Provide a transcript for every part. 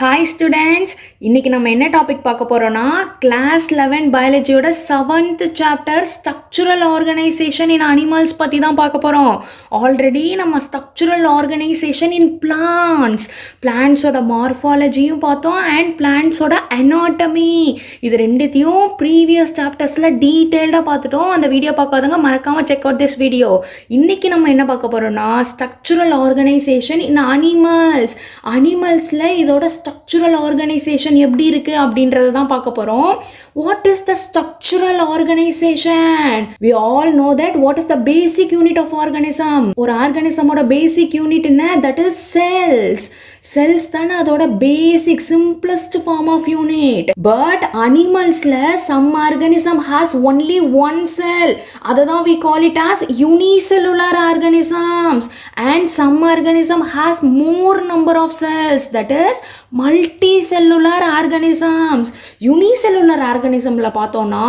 Hi students, இன்னைக்கு நம்ம என்ன டாபிக் பார்க்க போறோம்னா class 11 பயாலஜியோட 7th chapter structural organization in animals பத்தி தான் பார்க்க போறோம். ஆல்ரெடி நம்ம structural organization in plants ஓட மார்ஃபாலஜியும் பார்த்தோம் and plants-ஓட anatomy இது ரெண்டுத்தையும் previous chaptersல டீடைல்டா பார்த்துட்டோம். அந்த வீடியோ பார்க்காதவங்க மறக்காம check out this video. இன்னைக்கு நம்ம என்ன பார்க்க போறோம்னா structural organization in animalsல இதோட structural organization எப்படி இருக்கு அப்படின்றத தான் பார்க்க போறோம். What is the structural organization? We all know that what is the basic unit of organism? ஒரு organismோட basic unit என்ன? That is cells. Cells தானே அதோட basic simplest form of unit. But animalsல some organism has only one cell. அததான் we call it as unicellular organisms. And some organism has more number of cells. That is multicellular organisms. Unicellular organismல பார்த்தோம்னா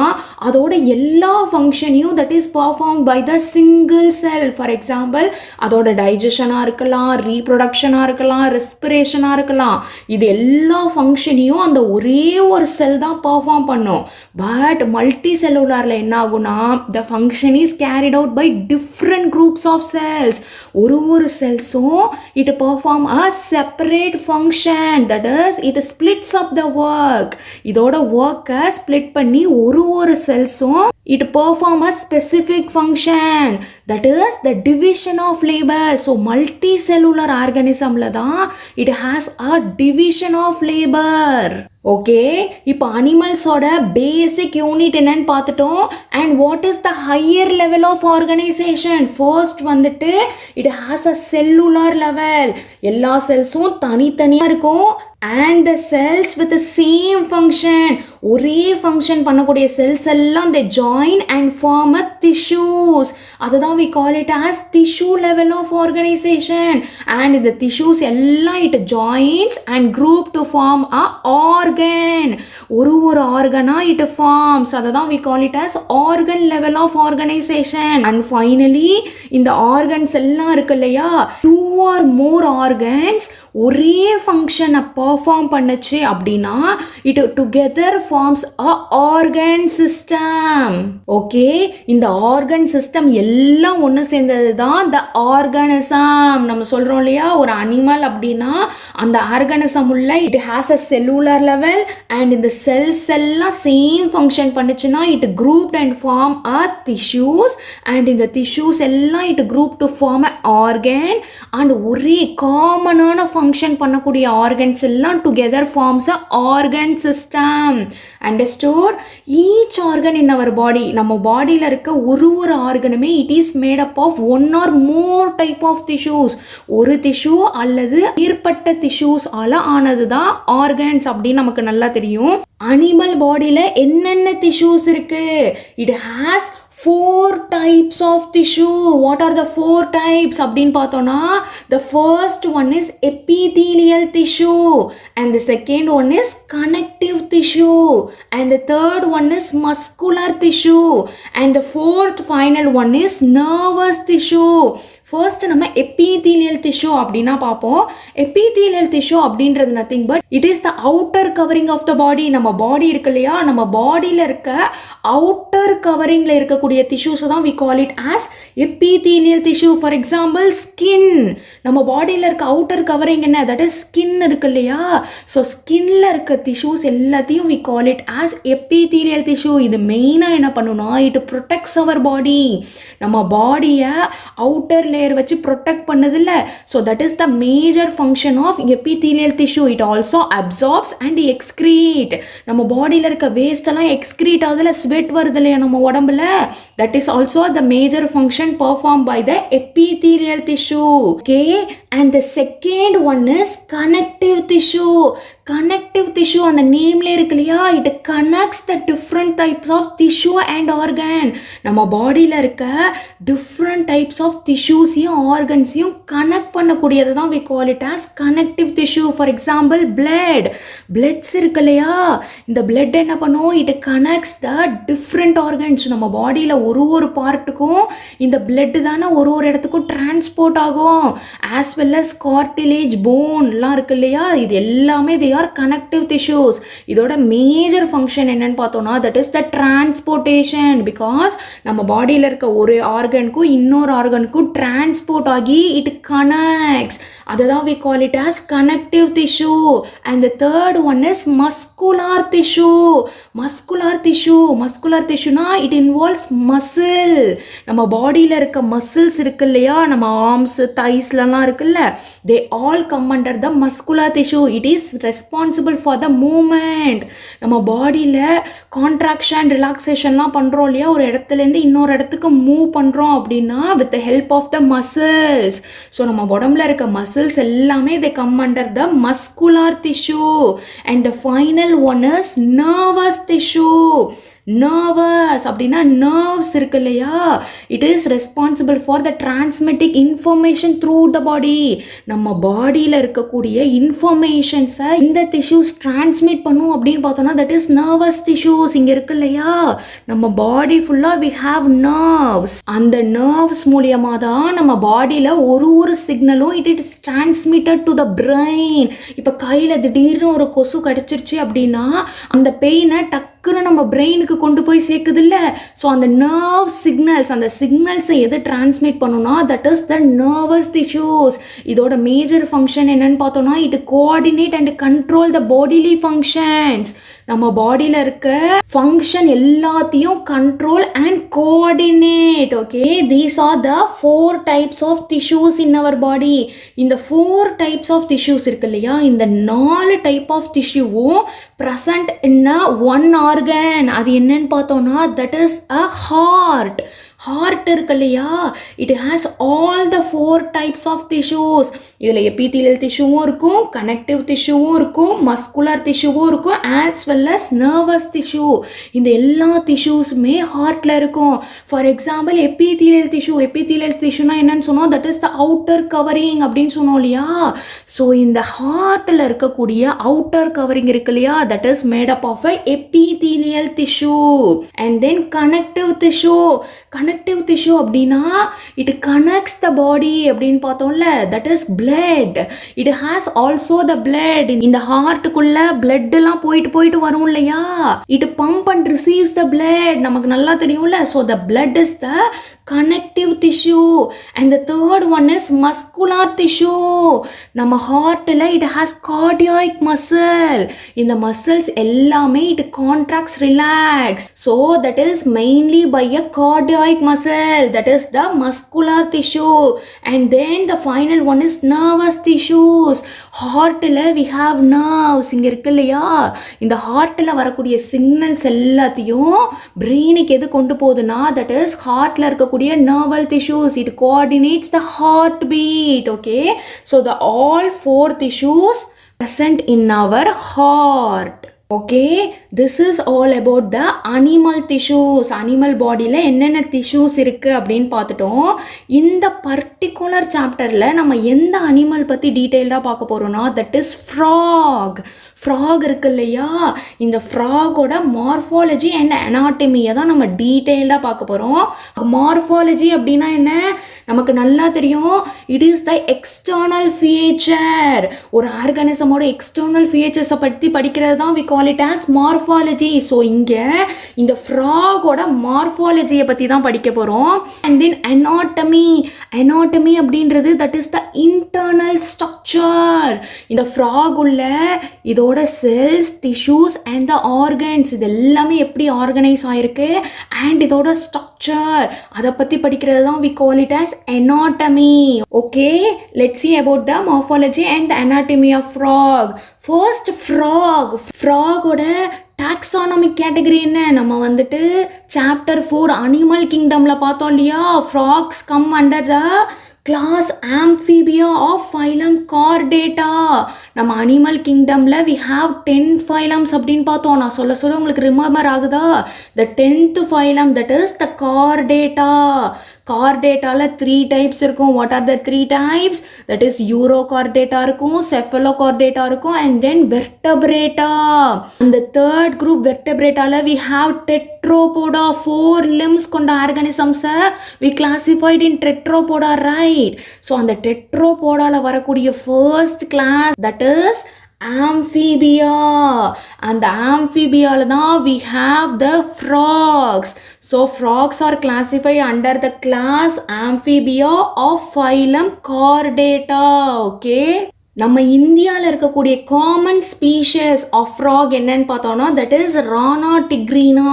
அதோட எல்லா ஃபங்க்ஷனையும் that is performed by the single cell. For example, அதோட digestion-ஆ இருக்கலாம், reproduction-ஆ இருக்கலாம், respiration-ஆ இருக்கலாம். இது எல்லா ஃபங்க்ஷனையும் அந்த ஒரே ஒரு செல் தான் perform பண்ணும். But multicellularல என்ன ஆகும்னா the function is carried out by different groups of cells. ஒரு செல்ஸும் it perform a separate function. That is, it splits up the work. இதோட work-ஐ split பண்ணி ஒரு செல்ஸும் it perform a specific function. That is the division of labor. So multicellular organismல தான் it has a division of labor. Okay, இப்போ அனிமல்ஸோட basic unit என்னன்னு பார்த்துட்டோம். And what is the higher level of organisation? First வந்துட்டு it has a cellular level. எல்லா செல்ஸும் தனித்தனியாக இருக்கும். And the cells with the same function, ஒரே ஃபங்க்ஷன் பண்ணக்கூடிய செல்ஸ் எல்லாம் they join and form a tissues. அதுதான் we call it as tissue level of organization. And the tissues எல்லாம் it joins and group to form a organ. ஒரு ஆர்கனா it forms. அதுதான் we call it as organ level of organization. And finally இந்த organs எல்லாம் இருக்கு இல்லையா, 2 or more organs ஒரே ஃபங்க்ஷனை perform பண்ணுச்சு அப்படின்னா it together forms a organ system. Okay, இந்த organ system எல்லாம் ஒன்று சேர்ந்தது தான் the organism. நம்ம சொல்கிறோம் இல்லையா, ஒரு அனிமல் அப்படின்னா அந்த ஆர்கானிசம் உள்ள it has a cellular level and இந்த cells எல்லாம் சேம் ஃபங்க்ஷன் பண்ணுச்சுன்னா it grouped and form a tissues. and இந்த tissues எல்லாம் it grouped to form a organ. and ஒரே காமனான ஃபங்க்ஷன் பண்ணக்கூடிய ஆர்கன்ஸ் எல்லாம் together forms a organ system. Understood? Each organ in our body, நம்ம பாடியில் இருக்க ஒரு ஆர்கனுமே it is made up of one or more type of tissues. ஒரு டிஷ்யூ அல்லது மேற்பட்ட டிஷ்யூஸ் ஆனது தான் ஆர்கன்ஸ் அப்படின்னு நமக்கு நல்லா தெரியும். அனிமல் பாடியில் என்னென்ன டிஷ்யூஸ் இருக்கு? It has 4 types of tissue. What are the 4 types அப்படின்னு பார்த்தோம்னா the first one is epithelial tissue and the second one is connective tissue and the third one is muscular tissue and the fourth final one is nervous tissue. First நம்ம epithelial tissue அப்படின்னா பார்ப்போம். Epithelial tissue அப்படின்றது nothing but it is the outer covering of the body. நம்ம body இருக்கு இல்லையா, நம்ம பாடியில் இருக்க அவுட்டர் கவரிங்கில் இருக்கக்கூடிய டிஷ்யூஸை தான் we call it as epithelial tissue. For example skin, நம்ம பாடியில் இருக்க அவுட்டர் கவரிங் என்ன? தட் இஸ் ஸ்கின் இருக்கு இல்லையா. ஸோ ஸ்கின்ல இருக்க டிஷ்யூஸ் எல்லாத்தையும் we call it as epithelial tissue. இது மெயினாக என்ன பண்ணுன்னா இட் ப்ரொடெக்ட்ஸ் அவர் பாடி. நம்ம பாடியை அவுட்டர் லேயர் வச்சு ப்ரொடெக்ட் பண்ணதில்ல. So that is the major function of epithelial tissue. It also absorbs and excrete. நம்ம பாடியில் இருக்க வேஸ்ட் எல்லாம் எக்ஸ்க்ரீட் ஆகுதுல, ஸ்வெட் வருது இல்லையா நம்ம உடம்புல, that is also the major function perform by the epithelial tissue. Okay, and the second one is connective tissue. Connective tissue அந்த நேம்ல இருக்கு இல்லையா, it connects the different types of tissue and organ. நம்ம பாடியில் இருக்க டிஃப்ரெண்ட் டைப்ஸ் ஆஃப் டிஷ்யூஸையும் ஆர்கன்ஸையும் connect பண்ணக்கூடியது தான் we call it as connective tissue. For example bloods இருக்கு இல்லையா, இந்த பிளட் என்ன பண்ணும்? It connects the different organs. நம்ம பாடியில் ஒரு பார்ட்டுக்கும் இந்த பிளட் தானே ஒரு இடத்துக்கும் டிரான்ஸ்போர்ட் ஆகும். ஆஸ் வெல் அஸ் கார்டிலேஜ், போன்லாம் இருக்கு இல்லையா, இது எல்லாமே தே ஆர் கனெக்டிவ் டிஷ்யூஸ். இதோட மேஜர் ஃபங்க்ஷன் என்னன்னு பார்த்தோம்னா that is the transportation. Because நம்ம பாடியில் இருக்க ஒரு ஆர்கனுக்கும் இன்னொரு ஆர்கனுக்கும் டிரான்ஸ்போர்ட் ஆகி இட் கனெக்ட்ஸ். அதுதான் we call it as connective tissue. And the third one is muscular tissue. muscular tissueனா it involves muscle. நம்ம பாடியில் இருக்க மசில்ஸ் இருக்கு இல்லையா, நம்ம ஆர்ம்ஸ் தைஸ்லாம் இருக்குல்ல, they all come under the muscular tissue. it is responsible for the movement. நம்ம பாடியில் contraction ரிலாக்ஸேஷன்லாம் பண்ணுறோம் இல்லையா, ஒரு இடத்துலேருந்து இன்னொரு இடத்துக்கு மூவ் பண்ணுறோம் அப்படின்னா with the help of the muscles. So நம்ம உடம்புல இருக்க மசில்ஸ் எல்லாமே they come under the muscular tissue. And the final one is nervous tissue. nervous அப்படின்னா nerves இருக்கு இல்லையா, it is responsible for the transmitting information through the body. நம்ம பாடியில் இருக்கக்கூடிய இன்ஃபர்மேஷன்ஸை இந்த டிஷ்யூஸ் டிரான்ஸ்மிட் பண்ணும் அப்படின்னு பார்த்தோம்னா that is nervous tissues. இங்கே இருக்கு இல்லையா, நம்ம பாடி ஃபுல்லாக we have nerves. அந்த nerves மூலியமாக தான் நம்ம பாடியில் ஒரு சிக்னலும் it is transmitted to the brain. இப்போ கையில் திடீர்னு ஒரு கொசு கடிச்சிருச்சு அப்படின்னா அந்த பெயினை டக்குன்னு நம்ம பிரெயினுக்கு கொண்டு போய் சேர்க்குது இல்லை. ஸோ அந்த நர்வ் சிக்னல்ஸ், அந்த சிக்னல்ஸை எது டிரான்ஸ்மிட் பண்ணுன்னா that is the nervous tissues. இதோட மேஜர் ஃபங்க்ஷன் என்னன்னு பார்த்தோம்னா it coordinate and control the bodily functions. நம்ம பாடியில் இருக்க ஃபங்க்ஷன் எல்லாத்தையும் control and coordinate. Okay, these are the 4 types of tissues in our body. இந்த 4 types ஆஃப் டிஷ்யூஸ் இருக்கு இல்லையா, இந்த 4 type ஆஃப் டிஷ்யூவும் present in one organ. அது என்னன்னு பார்த்தோம்னா that is a heart. Heart இருக்கு இல்லையா, it has all the 4 types of tissues. இதில் எபிதீலியல் டிஷ்யூவும் இருக்கும், கனெக்டிவ் டிஷ்யூவும் இருக்கும், மஸ்குலர் டிஷ்யூவும் இருக்கும், as well as nervous tissue. இந்த எல்லா டிஷ்யூஸுமே ஹார்ட்டில் இருக்கும். ஃபார் எக்ஸாம்பிள் எபிதீலியல் டிஷ்யூனா என்னன்னு சொன்னோம், that is the outer covering அப்படின்னு சொன்னோம் இல்லையா. ஸோ இந்த ஹார்ட்டில் இருக்கக்கூடிய அவுட்டர் கவரிங் இருக்கு இல்லையா, that is made up of a epithelial tissue. And then connective tissue அப்படின்னா இட் கனெக்ட்ஸ் த பாடி அப்படின்னு பார்த்தோம்ல, that is blood. It has also the blood. இந்த ஹார்ட்டுக்குள்ள பிளட்லாம் போயிட்டு வரும் இல்லையா, it pump and receives the blood. நமக்கு நல்லா தெரியும்ல. So the blood is the connective tissue. And the third one is muscular tissue. நம்ம ஹார்ட்டில் it has cardiac muscle. இந்த muscles எல்லாமே it contracts, relax. So that is mainly by a cardiac muscle, that is the muscular tissue. And then the final one is nervous tissues. ஹார்ட்டில் we have nerves. இங்கே இருக்கு இல்லையா, இந்த ஹார்ட்டில் வரக்கூடிய signals எல்லாத்தையும் பிரெயினுக்கு எது கொண்டு போகுதுன்னா that is ஹார்ட்டில் இருக்கக்கூடிய nerval tissues. It coordinates the heartbeat. Okay, so the all 4 tissues present in our heart. Okay, this is all about the animal tissues. animal bodyல என்னென்ன tissues இருக்கு அப்படின்னு பார்த்துட்டோம். இந்த பர்டிகுலர் சாப்டரில் நம்ம எந்த அனிமல் பற்றி டீட்டெயில்டாக பார்க்க போகிறோம்னா that is ஃப்ராக் இருக்கு இல்லையா, இந்த ஃப்ராகோட மார்ஃபாலஜி அண்ட் அனாட்டமியை தான் நம்ம டீட்டெயில்டாக பார்க்க போகிறோம். மார்ஃபாலஜி அப்படின்னா என்ன, நமக்கு நல்லா தெரியும். It is the external feature. ஒரு ஆர்கானிசமோட எக்ஸ்டர்னல் ஃபீச்சர்ஸை பற்றி படிக்கிறது தான் we call it as மார்ஃபாலஜி. ஸோ இங்கே இந்த ஃப்ராகோட மார்ஃபாலஜியை பற்றி தான் படிக்க போகிறோம். அண்ட் தென் அனாட்டமி அப்படின்றது that is the internal structure. இந்த ஃப்ராக் உள்ள இதோட cells, tissues and the organs இது எல்லாமே எப்படி ஆர்கனைஸ் ஆயிருக்கு அண்ட் இதோட ஸ்ட்ரக்சர் அதை பற்றி படிக்கிறது தான் we call it as anatomy. Okay, let's see about the morphology and the anatomy of frog. First, frogோட டாக்ஸானமிக் கேட்டகரி என்ன, நம்ம வந்துட்டு சாப்டர் 4 அனிமல் கிங்டமில் பார்த்தோம் இல்லையா. Frogs come under the class Amphibia of phylum Chordata. நம்ம அனிமல் கிங்டமில் we have 10 phylums அப்படின்னு பார்த்தோம். நான் சொல்ல உங்களுக்கு ரிமெம்பர் ஆகுதா? the 10th phylum that is the Chordata. கார்டேட்டாவில் 3 types இருக்கும். What are the 3 types? That is Urochordata இருக்கும், செஃபலோகார்டேட்டா இருக்கும் அண்ட் தென் வெர்டபிரேட்டா. அந்த தேர்ட் குரூப் வெர்டபிரேட்டாவில் we have டெட்ரோபோடா. 4 limbs கொண்ட ஆர்கானிசம்ஸை we classified in Tetrapoda, right? So அந்த டெட்ரோபோடாவில் வரக்கூடிய first class that is Amphibia. அந்த ஆம்ஃபீபியால தான் we have the frogs. So frogs are classified under the class Amphibia of phylum Chordata. Okay. நம்ம இந்தியாவில் இருக்கக்கூடிய காமன் ஸ்பீஷஸ் ஆஃப் ஃப்ராக் என்னன்னு பார்த்தோம்னா that is Rana tigrina.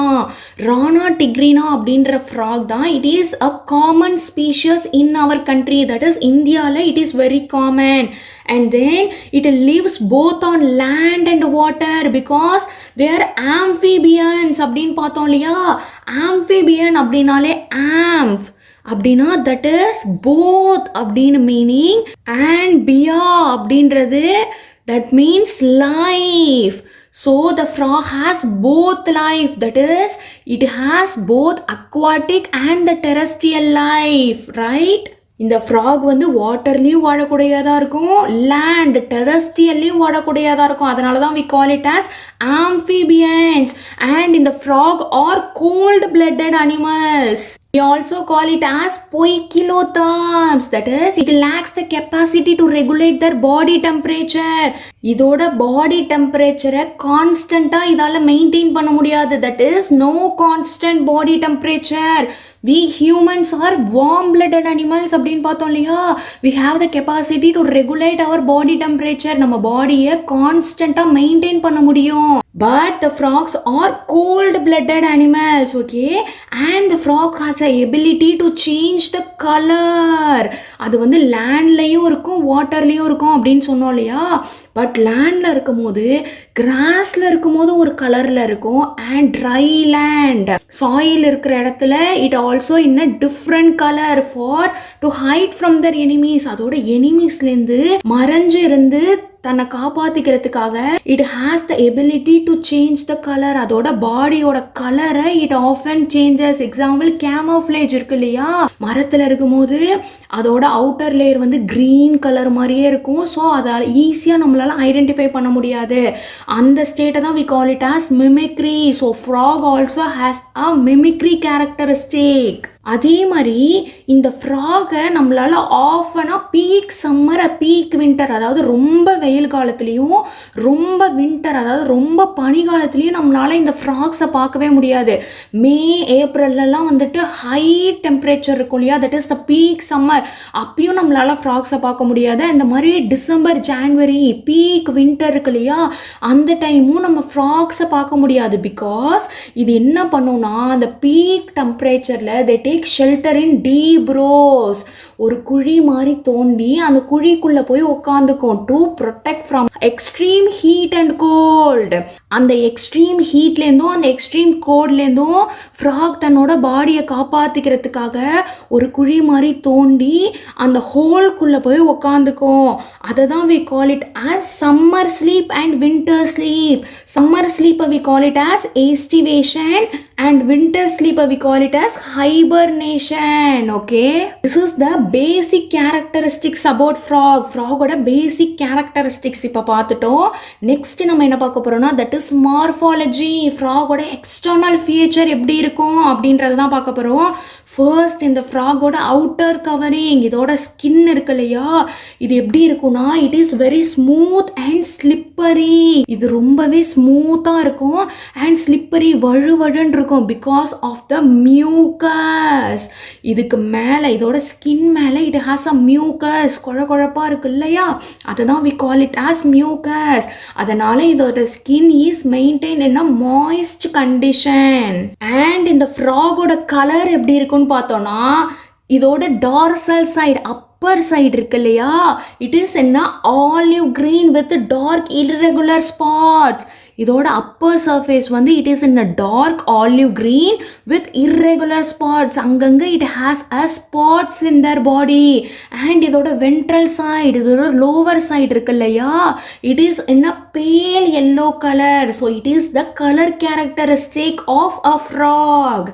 Rana tigrina அப்படின்ற frog தான் it is a common species in our country. That is இந்தியாவில் it is very common. And then it lives both on land and water because they are amphibians. அப்படின்னு பார்த்தோம் இல்லையா? amphibian அப்படின்னாலே amph அப்படின்னா that is both அப்படின்னு meaning. And பியா அப்படின்றது that means life. So the frog has both life. That is it has both aquatic and the terrestrial life. Right? இந்த frog வந்து வாட்டர்லேயும் வாழக்கூடியதாக இருக்கும், லேண்ட் டெரஸ்ட்ரியல்லையும் வாழக்கூடியதாக இருக்கும். அதனால தான் we call it as amphibians. And in the frog are cold-blooded animals. We also call it as poikilotherms. That is, it lacks the capacity to regulate their body temperature. இதோட பாடி டெம்பரேச்சரை கான்ஸ்டண்ட்டாக இதால் maintain பண்ண முடியாது. That is no constant body temperature. we humans are warm-blooded animals அப்படின்னு பார்த்தோம் இல்லையா? we have the capacity to regulate our body temperature. நம்ம பாடியை கான்ஸ்டண்ட்டாக மெயின்டைன் பண்ண முடியும். but the frogs are cold-blooded animals. Okay, and the frog has the ability to change the color. அது வந்து லேண்ட்லையும் இருக்கும் வாட்டர்லையும் இருக்கும் அப்படின்னு சொன்னோம் இல்லையா? பட் லேண்டில் இருக்கும் போது கிராஸில் இருக்கும் போது ஒரு கலரில் இருக்கும். அண்ட் ட்ரை லேண்ட் சாயில் இருக்கிற இடத்துல it also in a different colour for to hide from their enemies. அதோட எனிமீஸ்லேருந்து மறைஞ்சு இருந்து தன்னை காப்பாற்றிக்கிறதுக்காக it has the ability to change the colour. அதோட பாடியோட கலரை it often changes. Example camouflage இருக்கு இல்லையா? மரத்தில் இருக்கும்போது அதோட அவுட்டர் லேயர் வந்து க்ரீன் கலர் மாதிரியே இருக்கும். ஸோ அதை ஈஸியாக நம்மளால ஐடென்டிஃபை பண்ண முடியாது. அந்த ஸ்டேட்டை தான் we call it as mimicry. So frog also has a mimicry characteristic. அதே மாதிரி இந்த ஃப்ராகை நம்மளால் ஆஃபனாக பீக் சம்மர் பீக் வின்டர், அதாவது ரொம்ப வெயில் காலத்துலேயும் ரொம்ப வின்டர் அதாவது ரொம்ப பனி காலத்துலேயும் நம்மளால் இந்த ஃப்ராக்ஸை பார்க்கவே முடியாது. மே ஏப்ரல்லாம் வந்துட்டு ஹை டெம்பரேச்சர் இருக்கும் இல்லையா? That is the peak summer. அப்பயும் நம்மளால் ஃப்ராக்ஸை பார்க்க முடியாது. இந்த மாதிரி டிசம்பர் ஜான்வரி பீக் வின்டர் இருக்கு இல்லையா? அந்த டைமும் நம்ம ஃப்ராக்ஸை பார்க்க முடியாது. பிகாஸ் இது என்ன பண்ணுன்னா அந்த பீக் டெம்பரேச்சரில் they take shelter in deep rows. ஒரு குழி மாதிரி தோண்டி அந்த குழிக்குள்ள போய் உட்காந்துக்கும் to protect from extreme heat and cold. அந்த எக்ஸ்ட்ரீம் ஹீட்லேருந்தும் அந்த எக்ஸ்ட்ரீம் கோல்ட்லேருந்தும் ஃப்ராக் தன்னோட பாடியை காப்பாற்றிக்கிறதுக்காக ஒரு குழி மாதிரி தோண்டி அந்த ஹோல்குள்ளே போய் உட்காந்துக்கும். அதை தான் we call it as summer sleep and winter sleep. Summer sleep we call it as estivation and winter sleep we call it as hibernation. Okay, this is the basic characteristics about frog. ஃப்ராகோட basic characteristics இப்போ பார்த்துட்டோம். Next நம்ம என்ன பார்க்க போகிறோம்னா that is morphology. ஃப்ராகோட external feature எப்படி இருக்கும் அப்படின்றத தான் பார்க்க போகிறோம். ஃபர்ஸ்ட் இந்த ஃப்ராகோட அவுட்டர் கவரிங், இதோட ஸ்கின் இருக்கு இல்லையா? இது எப்படி இருக்கும்னா it is very smooth and slippery. இது ரொம்பவே ஸ்மூத்தாக இருக்கும் அண்ட் ஸ்லிப்பரி வழுவழுன்னு இருக்கும் பிகாஸ் ஆஃப் த மியூக்கஸ். இதுக்கு மேலே இதோட ஸ்கின் மேலே இட் ஹாஸ் அ மியூக்கஸ், குழப்பாக இருக்கு இல்லையா? அதை தான் we call it as mucus. அதனால இதோட skin is maintain in a moist condition. And இந்த ஃப்ராகோட கலர் எப்படி இருக்குன்னு பார்த்தோன்னா இதோட டார்சல் சைடு அப்பர் சைடு இருக்கு இல்லையா? இட் இஸ் என்ன olive green with dark irregular spots. இதோட அப்பர் சர்ஃபேஸ் வந்து it is in a dark olive green with irregular spots. அங்கங்கே it has a spots in their body. And இதோட ventral side, இதோட lower side இருக்கு இல்லையா? It is in a pale yellow colour. So it is the colour characteristic of a frog.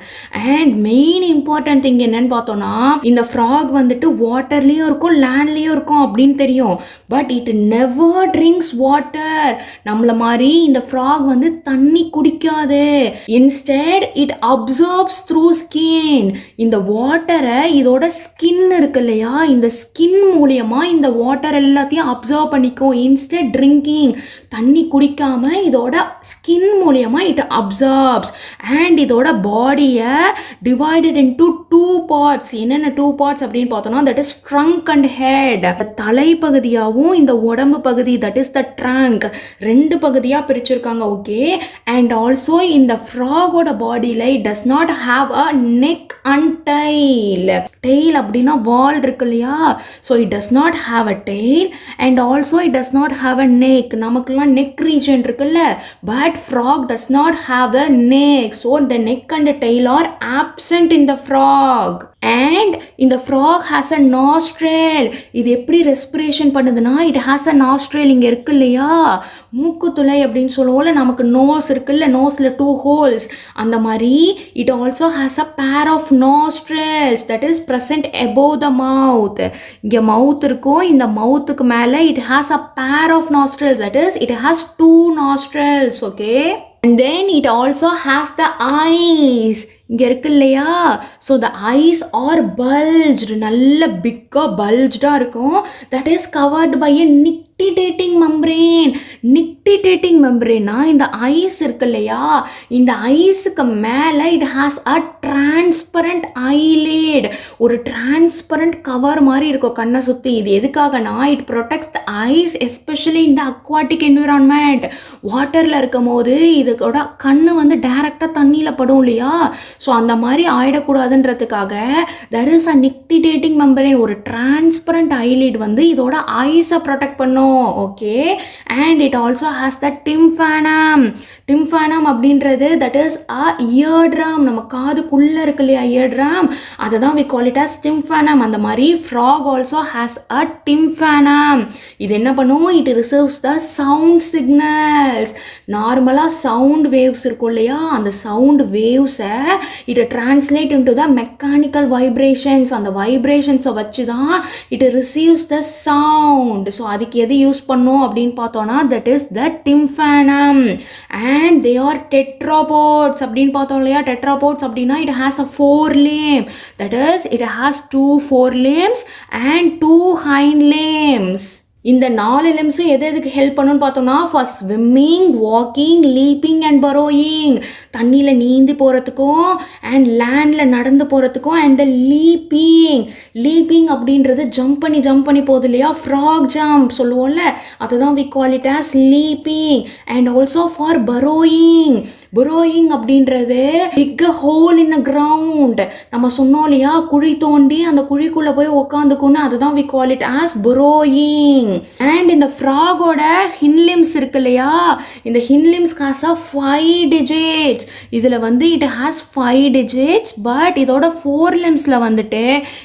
And main important thing என்னன்னு பார்த்தோன்னா இந்த frog வந்துட்டு வாட்டர்லேயும் இருக்கும் லேண்ட்லேயும் இருக்கும் அப்படின்னு தெரியும். But it never drinks water. நம்மள மாதிரி இந்த ஃப்ராக் வந்து தண்ணி குடிக்காது. Instead it absorbs through skin. இந்த வாட்டரை இதோட ஸ்கின் இருக்கு இல்லையா, இந்த ஸ்கின் மூலியமா இந்த வாட்டர் எல்லாத்தையும் அப்சர்வ் பண்ணிக்கும். இன்ஸ்டெட் ட்ரிங்கிங், தண்ணி குடிக்காம இதோட ஸ்கின் மூலியமா இட் அப்சார்ப்ஸ். அண்ட் இதோட பாடியை டிவைடட் இன்டு 2 பார்ட்ஸ். என்னென்ன 2 பார்ட்ஸ் அப்படின்னு பார்த்தோம்னா, that is trunk and head. தலைப்பகுதியாகவும் இந்த உடம்பு பகுதி, தட் இஸ் த ட்ரங்க், 2 பகுதியாக பிரிச்சிருக்காங்க. ஓகே. அண்ட் ஆல்சோ இந்த ஃப்ராகோட பாடியில் it does not have a neck and tail. Tail அப்படின்னா வால் இருக்கு இல்லையா, so it does not have a tail. And also it does not have a neck. நமக்குலாம் நெக் ரீஜன் இருக்குல்ல, but frog does not have a neck. So the neck and the tail are absent in the frog. And இந்த frog has a nostril. இது எப்படி respiration பண்ணுதுன்னா, it has a nostril. இங்கே இருக்கு இல்லையா, மூக்குத்துளை அப்படின்னு சொல்லுவோம்ல, நமக்கு நோஸ் இருக்குல்ல, நோஸில் 2 holes, அந்த மாதிரி it also has a pair of nostrils that is present above the mouth. இங்கே மவுத் இருக்கும், இந்த மவுத்துக்கு மேலே it has a pair of nostrils, that is it has 2 nostrils. Okay. And then it also has the eyes. இங்கே இருக்கு இல்லையா, so the eyes are bulged, நல்ல பிக்காக பல்ஜ்டாக இருக்கும். That is covered by a nictitating membrane. Nictitating மெம்பரேனா இந்த eyes இருக்கு இல்லையா, இந்த ஐஸுக்கு மேலே it has a transparent eyelid. ஒரு டிரான்ஸ்பரண்ட் கவர் மாதிரி இருக்கும் கண்ணை சுற்றி. இது எதுக்காகனா, it protects the eyes especially இந்த அக்வாட்டிக் என்விரான்மெண்ட். வாட்டரில் இருக்கும் போது இதோட கண்ணு வந்து டைரெக்டாக தண்ணியில் படும் இல்லையா, ஸோ அந்த மாதிரி ஆயிடக்கூடாதுன்றதுக்காக there is a nictitating membrane, ஒரு டிரான்ஸ்பரண்ட் ஐலிட் வந்து இதோட ஐஸை ப்ரொடெக்ட் பண்ணும். Okay. And it also has the tympanum. Tympanum அப்படின்றது that is a ear drum. நம்ம காதுக்குள்ளே இருக்கு இல்லையா இயர் ட்ரம், அதை தான் we call it as tympanum. அந்த மாதிரி frog also has a tympanum. இது என்ன பண்ணும், it receives the sound signals. நார்மலாக சவுண்ட் வேவ்ஸ் இருக்கும் இல்லையா, அந்த சவுண்ட் வேவ்ஸை it translate into the mechanical vibrations. அந்த வைப்ரேஷன்ஸை வச்சு தான் it receives the sound. So அதுக்கு எது யூஸ் பண்ணும் அப்படின்னு பார்த்தோன்னா, that is the tympanum. And they are tetrapods அப்படின்னு பார்த்தோம் இல்லையா. டெட்ராபோட்ஸ் அப்படின்னா it has a 4 limb, that is it has 2 forelimbs and 2 hind limbs. இந்த 4 limbஸும் எதுக்கு ஹெல்ப் பண்ணுன்னு பார்த்தோம்னா, for swimming, walking, leaping and burrowing. தண்ணியில் நீந்தி போகிறதுக்கும் அண்ட் லேண்டில் நடந்து போகிறதுக்கும். And the leaping. லீப்பிங் அப்படின்றது ஜம்ப் பண்ணி போகுது இல்லையா, ஃப்ராக் ஜம்ப் சொல்லுவோம்ல, அதுதான் we call it as leaping. And also for burrowing. Burrowing அப்படின்றது dig a hole in a ground. நம்ம சொன்னோம் இல்லையா, குழி தோண்டி அந்த குழிக்குள்ளே போய் உக்காந்துக்குன்னு, அதுதான் we call it as burrowing. And இந்த ஃப்ராகோட ஹின்லிம்ஸ் இருக்கு இல்லையா, இந்த ஹின்லிம்ஸ் ஹாஸ் அ 5 digits. இதில் வந்து இட் ஹாஸ் 5 digits, பட் இதோட 4 limbsல வந்துட்டு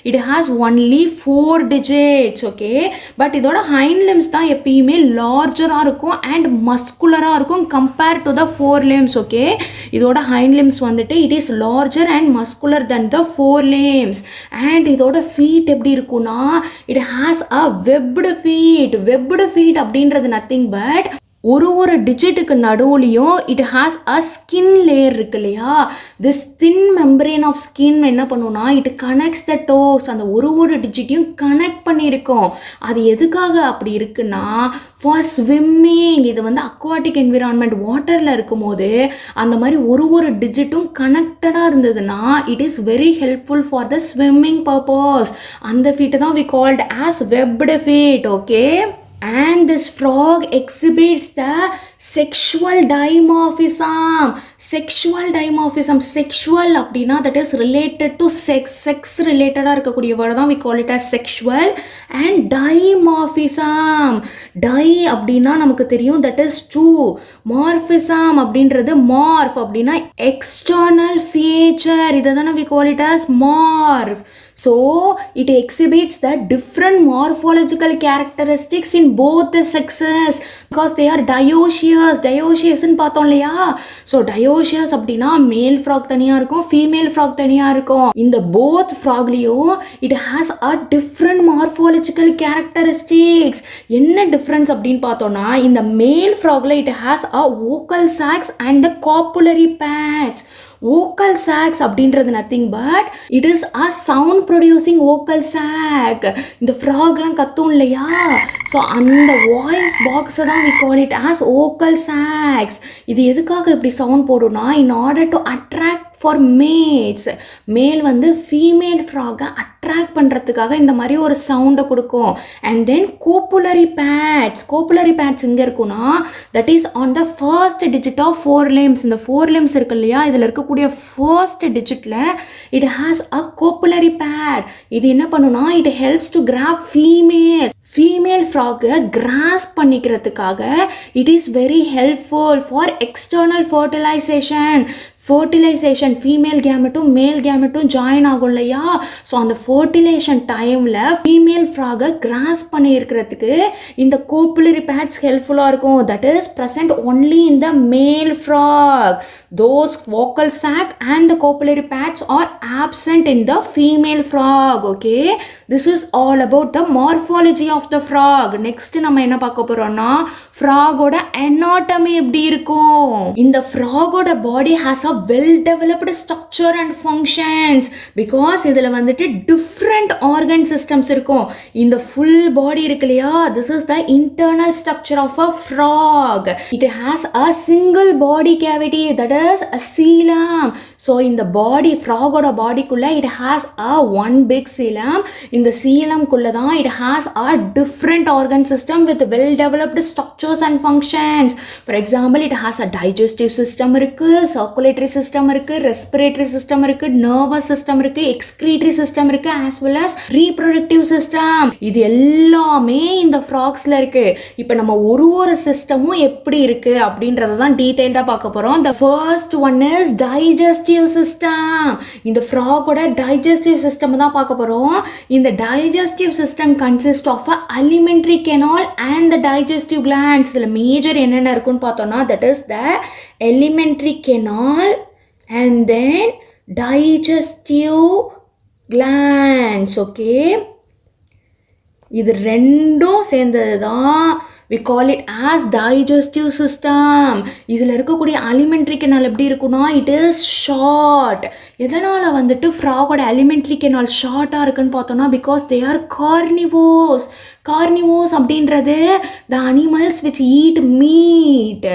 it has only 4 digits. Okay. But இதோட ஹைண்ட் limbs தான் எப்பயுமே லார்ஜராக இருக்கும் அண்ட் மஸ்குலராக இருக்கும் compare to the 4 limbs. Okay. இதோட ஹைண்ட் limbs வந்துட்டு it is larger and muscular then the 4 limbs. And இதோட ஃபீட் எப்படி இருக்குன்னா, it has a webbed feet. Webbed feet அப்படின்றது நத்திங் பட் ஒரு டிஜிட்டுக்கு நடுவுலையும் it has a skin layer இருக்கு இல்லையா. This thin membrane of skin என்ன பண்ணுன்னா, இட் கனெக்ட்ஸ் த டோஸ். அந்த ஒரு டிஜிட்டையும் கனெக்ட் பண்ணியிருக்கோம். அது எதுக்காக அப்படி இருக்குன்னா, ஃபார் ஸ்விம்மிங். இது வந்து அக்வாட்டிக் என்விரான்மெண்ட், வாட்டரில் இருக்கும்போது அந்த மாதிரி ஒரு டிஜிட்டும் கனெக்டடாக இருந்ததுன்னா it is very helpful for the swimming purpose. அந்த ஃபீட்டை தான் we called as webbed feet. Okay. And this frog exhibits the sexual dimorphism. Sexual அப்படின்னா that is related to sex related இருக்கக்கூடிய word தான் we call it as sexual. and dimorphism. அப்படின்னா நமக்கு தெரியும் that is true. morphism அப்படின்றது morph அப்படின்னா external feature. இதை தானே we call it as morph. So it exhibits the different morphological characteristics in both the sexes because they are dioecious. Dioecious ன்னு பார்த்தோம் இல்லையா? So dioecious அப்படின்னா மேல் ஃப்ராக் தனியா இருக்கும், ஃபீமேல் ஃப்ராக் தனியா இருக்கும். இந்த both ஃப்ராக்லயும் it has a different morphological characteristics. என்ன டிஃபரன்ஸ் அப்படின்னு பார்த்தோம்னா இந்த மேல் ஃப்ராக்ல it has a vocal sacs and the copulary pads. vocal sacs அப்படின்றது nothing but it is a sound producing vocal sac. இந்த ஃப்ராக்லாம் கத்தும் இல்லையா, ஸோ அந்த வாய்ஸ் பாக்ஸை தான் we call it as vocal sacs. இது எதுக்காக இப்படி sound போடும்னா in order to attract for mates. மேல் வந்து ஃபீமேல் ஃப்ராகை அட்ராக்ட் பண்ணுறதுக்காக இந்த மாதிரி ஒரு சவுண்டை கொடுக்கும். And then copulatory pads. Copulatory pads எங்கே இருக்குன்னா that is on the first digit of 4 limbs. இந்த 4 limbs இருக்கு இல்லையா, இதில் இருக்கக்கூடிய ஃபர்ஸ்ட் டிஜிட்டில் it has a copulatory pad. இது என்ன பண்ணுன்னா it helps to grab female ஃப்ராகை கிராஸ்ப் பண்ணிக்கிறதுக்காக it is very helpful for external fertilisation female கேமெட்டும் மேல் கேமெட்டும் ஜாயின் ஆகும் இல்லையா, ஸோ அந்த ஃபர்டிலேஷன் டைமில் ஃபீமேல் ஃப்ராகை கிராஸ்ப் பண்ணி இருக்கிறதுக்கு இந்த கோப்புலரி பேட்ஸ் ஹெல்ப்ஃபுல்லாக இருக்கும். That is present only in the male frog. Those vocal sac and the copulary pads are absent in the female frog. Okay, this is all about the morphology of the frog. Next நம்ம என்ன பார்க்க போறோம்னா ஃப்ராகோட anatomy எப்படி இருக்கும். இந்த ஃப்ராகோட பாடி has a well developed structure and functions because இதுல வந்துட்டு different organ systems இருக்கும். இந்த full body இருக்கு இல்லையா, this is the internal structure of a frog. It has a single body cavity, that is a coelom. So in the body, frogோட பாடிக்குள்ள it has a one big coelom. இந்த coelom குள்ள தான் it has a different organ system with well developed structures and functions. For example, it has a digestive system இருக்கு, circulatory system இருக்கு, respiratory system இருக்கு, nervous system இருக்கு, excretory system இருக்கு, as well as reproductive system. இது எல்லாமே இந்த frogsல இருக்கு. இப்போ நம்ம ஒரு சிஸ்டமும் எப்படி இருக்கு அப்படின்றத தான் டீடைல்டா பார்க்க போறோம். The first one is digestive system. இந்த ஃப்ராகோட digestive system தான் பார்க்க போறோம். இந்த digestive system consists of a alimentary canal and the digestive glands. இதுல மேஜர் என்னென்ன இருக்குன்னு பார்த்தோம்னா that is the alimentary canal and then digestive glands. Okay, இது ரெண்டும் சேர்ந்தது தான் we call it as digestive system. இதில் இருக்கக்கூடிய alimentary canal எப்படி இருக்குன்னா it is short. எதனால் வந்துட்டு ஃப்ராகோட alimentary canal ஷார்ட்டாக இருக்குன்னு பார்த்தோன்னா because they are carnivores. carnivores அப்படின்றது the animals which eat meat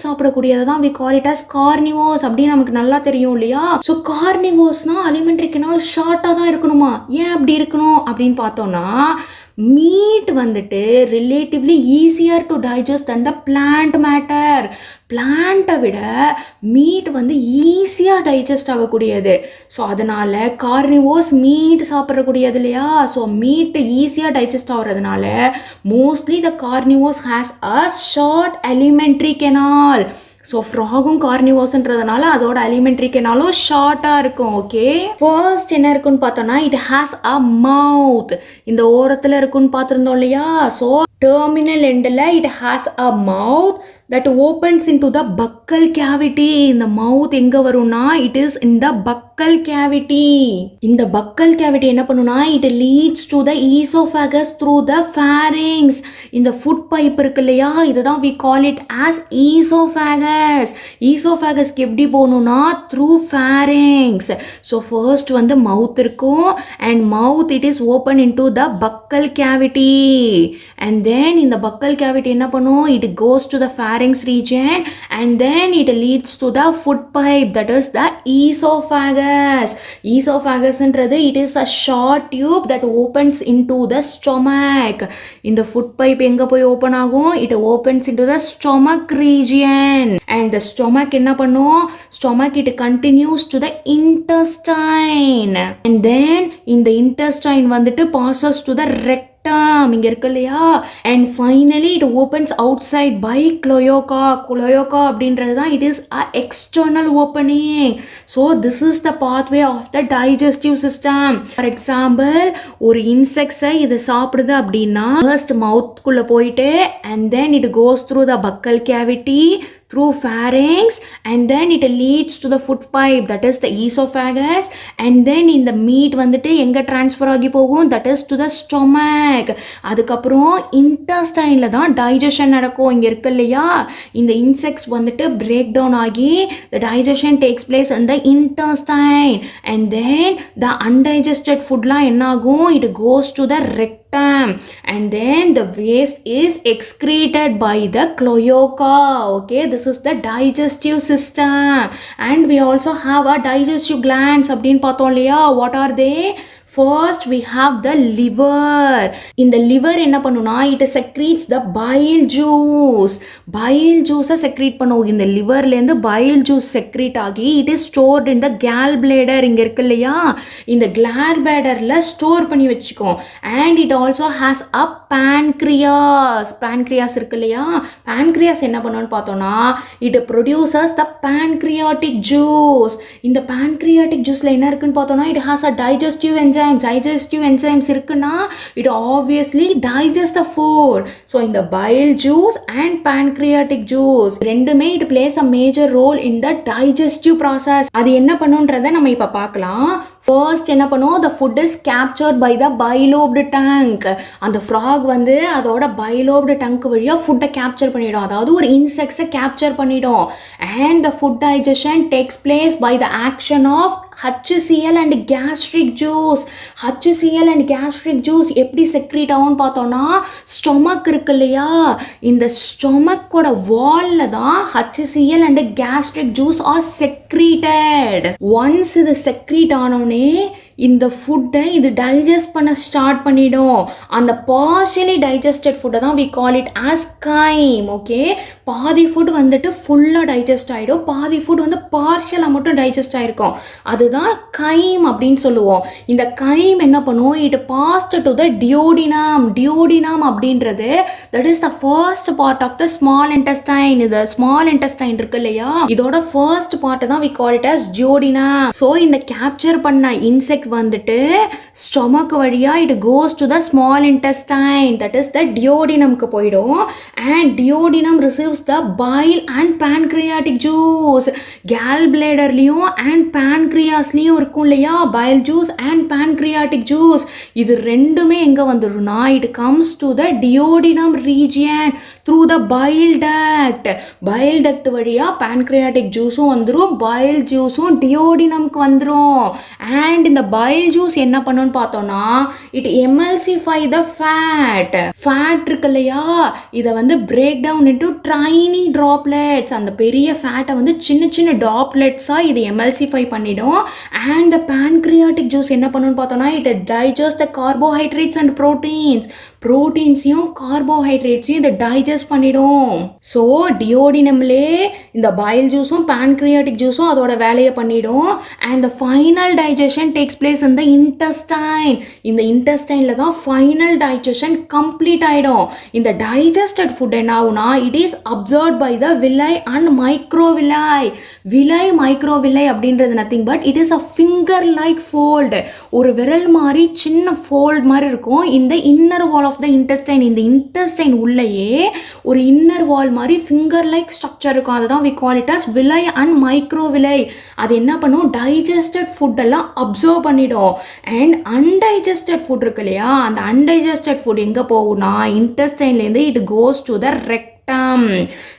சாப்பிடக்கூடியதை தான் we call it as carnivores அப்படின்னு நமக்கு நல்லா தெரியும் இல்லையா. ஸோ carnivoresனால் alimentary canal ஷார்ட்டாக தான் இருக்கணுமா. ஏன் அப்படி இருக்கணும் அப்படின்னு பார்த்தோன்னா மீட் வந்துட்டு relatively easier to digest than the plant matter. பிளான்ட்டை விட மீட் வந்து ஈஸியாக டைஜஸ்ட் ஆகக்கூடியது. ஸோ அதனால் கார்னிவோர்ஸ் மீட் சாப்பிடக்கூடியது இல்லையா, ஸோ மீட்டு ஈஸியாக டைஜஸ்ட் ஆகிறதுனால mostly the carnivores has a short alimentary canal. So ஃப்ராகும் கார்னிவோர்ஸ்ன்றதுனால அதோட அலிமெண்ட்ரி கெனாலும் ஷார்ட்டாக இருக்கும். ஓகே, ஃபர்ஸ்ட் என்ன இருக்குன்னு பார்த்தோன்னா இட் ஹேஸ் அ மவுத். இந்த ஓரத்தில் இருக்குன்னு பார்த்துருந்தோம் இல்லையா, so terminal endல it has a mouth that opens into the buccal cavity. இந்த mouth எங்க வரும்னா it is in the buccal cavity. இந்த buccal cavity என்ன பண்ணுனா it leads to the esophagus through the pharynx. இந்த food pipe இருக்கு இல்லையா, இதுதான் we call it as esophagus. esophagus எப்படி போகணும்னா through pharynx. so first வந்து mouth இருக்கும் and mouth it is open into the buccal cavity and then in the buccal cavity என்ன பண்ணும், it goes to the pharynx region and then it leads to the food pipe, that is the esophagus. esophagus ன்றது it is a short tube that opens into the stomach. இந்த food pipe எங்க போய் open ஆகும், it opens into the stomach region and the stomach என்ன பண்ணும், stomach it continues to the intestine and then in the intestine வந்துட்டு passes to the rectum rectum இங்க இருக்கு இல்லையா, and finally it opens outside by cloaca. Cloaca அப்படின்றது தான் it is a external opening. So this is the pathway of the digestive system. For example, ஒரு insects இது சாப்பிடுது அப்படின்னா first mouth குள்ள போயிட்டு and then it goes through the buccal cavity, through pharynx, and then it leads to the food pipe, that is the esophagus, and then in the meat வந்துட்டு எங்க transfer ஆகி போகும், that is to the stomach. அதுக்கப்புறம் intestineல தான் digestion நடக்கும். இங்க இருக்கு இல்லையா, இந்த insects வந்துட்டு break down ஆகி the digestion takes place in the intestine, and then the undigested foodலாம் என்ன ஆகும், it goes to the rectum, and then the waste is excreted by the cloaca. Okay, this is the digestive system. And we also have a digestive glands அப்படினு பார்த்தோம் இல்லையா. What are they? First we have the liver. இந்த liver என்ன பண்ணுனா, it secretes the bile juice. Bile juice secrete பண்ணும். இந்த liverல இருந்து bile juice secrete ஆகி it is stored in the gallbladder. இங்க இருக்கு இல்லையா, இந்த gallbladderல ஸ்டோர் பண்ணி வச்சுக்கும். And it also has a pancreas. Pancreas இருக்கு இல்லையா, pancreas என்ன பண்ணும்னு பார்த்தோம்னா, it produces the pancreatic juice. இந்த pancreatic juiceல என்ன இருக்குன்னு பார்த்தோம்னா, it has a digestive enzymes. Digestive enzymes இருக்குன்னா it obviously digest the food. So in the bile juice and pancreatic juice ரெண்டுமே it plays a major role in the digestive process. அது என்ன பண்ணுன்றதை நம்ம இப்ப பார்க்கலாம். First என்ன பண்ணும், the food is captured by the bilobed tank. அந்த frog வந்து அதோட bilobed tank வழியா food capture பண்ணிடும், அதாவது ஒரு insects capture பண்ணிடும். And the food digestion takes place by the action of HCl and gastric juice. HCl and gastric juice எப்படி secrete ஆகும்னு பார்த்தோம்னா, ஸ்டொமக் இருக்கு இல்லையா, இந்த ஸ்டொமக்கோட வால்ல தான் HCl and gastric juice are secreted. Once இது செக்ரீட் ஆனோடனே இந்த ஃபுட்டை இது டைஜஸ்ட் பண்ண ஸ்டார்ட் பண்ணிடும். அந்த பார்ஷியலி டைஜஸ்டட் ஃபுட்டை தான் we call it as chyme. Okay, பாதி ஃபுட் வந்துட்டு ஃபுல்லாக டைஜஸ்ட் ஆகிடும், பாதி ஃபுட் வந்து பார்ஷியலாக மட்டும் டைஜஸ்ட் ஆகிருக்கும், அதுதான் chyme அப்படின்னு சொல்லுவோம். இந்த chyme என்ன பண்ணும், it passed to the duodenum. Duodenum அப்படின்றது that is the first part of the small intestine. இது small intestine இருக்கு இல்லையா, இதோட first part தான் we call it as duodenum. So இந்த கேப்சர் பண்ண இன்செக்ட் வந்துட்டு ஸ்டொமக் வழியா it goes to the small intestine, that is the duodenum க்கு போய்டும். And duodenum receives the bile and pancreatic juice. gallbladderலயும் and pancreasலயும் இருக்கும் இல்லையா bile juice and pancreatic juice, இது ரெண்டுமே எங்க வந்துரும்னா it comes to the duodenum region through the bile duct. bile duct வழியா pancreatic juiceம் வந்துரும், bile juiceம் duodenumக்கு வந்துரும். And இந்த bile juice என்ன பண்ணுன்னு பார்த்தோம்னா, it emulsify the fat. fat இருக்கு இல்லையா, இதை வந்து break down into tiny droplets. அந்த பெரிய ஃபேட்டை வந்து சின்ன சின்ன droplets-ஆ இது emulsify பண்ணிடும். And the pancreatic juice என்ன பண்ணுன்னு பார்த்தோம்னா, it digests the carbohydrates and proteins. ப்ரோட்டீன்ஸையும் கார்போஹைட்ரேட்ஸையும் இதை டைஜஸ்ட் பண்ணிடும். ஸோ டியோடினம்லே இந்த பைல் ஜூஸும் pancreatic ஜூஸும் அதோட வேலையை பண்ணிடும். And the final digestion takes place இந்த இன்டெஸ்டைன். இந்த இன்டெஸ்டைனில் தான் ஃபைனல் டைஜஷன் கம்ப்ளீட் ஆகிடும். இந்த டைஜஸ்டட் ஃபுட் என்ன ஆகுனா, it is absorb by the villi and microvilli. Villi microvilli அப்படின்றது nothing but it is a finger like fold. ஒரு விரல் மாதிரி சின்ன ஃபோல்டு மாதிரி இருக்கும் இந்த inner wall of the intestine. இந்த இன்டெஸ்டைன் உள்ளேயே ஒரு இன்னர் வால் மாதிரி ஃபிங்கர் லைக் ஸ்ட்ரக்சர் இருக்கும், அதுதான் we call it as விலை அண்ட் மைக்ரோவிலை. அது என்ன பண்ணும், டைஜஸ்டட் ஃபுட் எல்லாம் அப்சர்வ் பண்ணிடும். அண்ட் அன்டைஜஸ்டட் ஃபுட் இருக்கு இல்லையா, அந்த அன்டைஜஸ்டட் ஃபுட் எங்கே போகும்னா இன்டெஸ்டைன்லேருந்து இட் கோஸ் டு த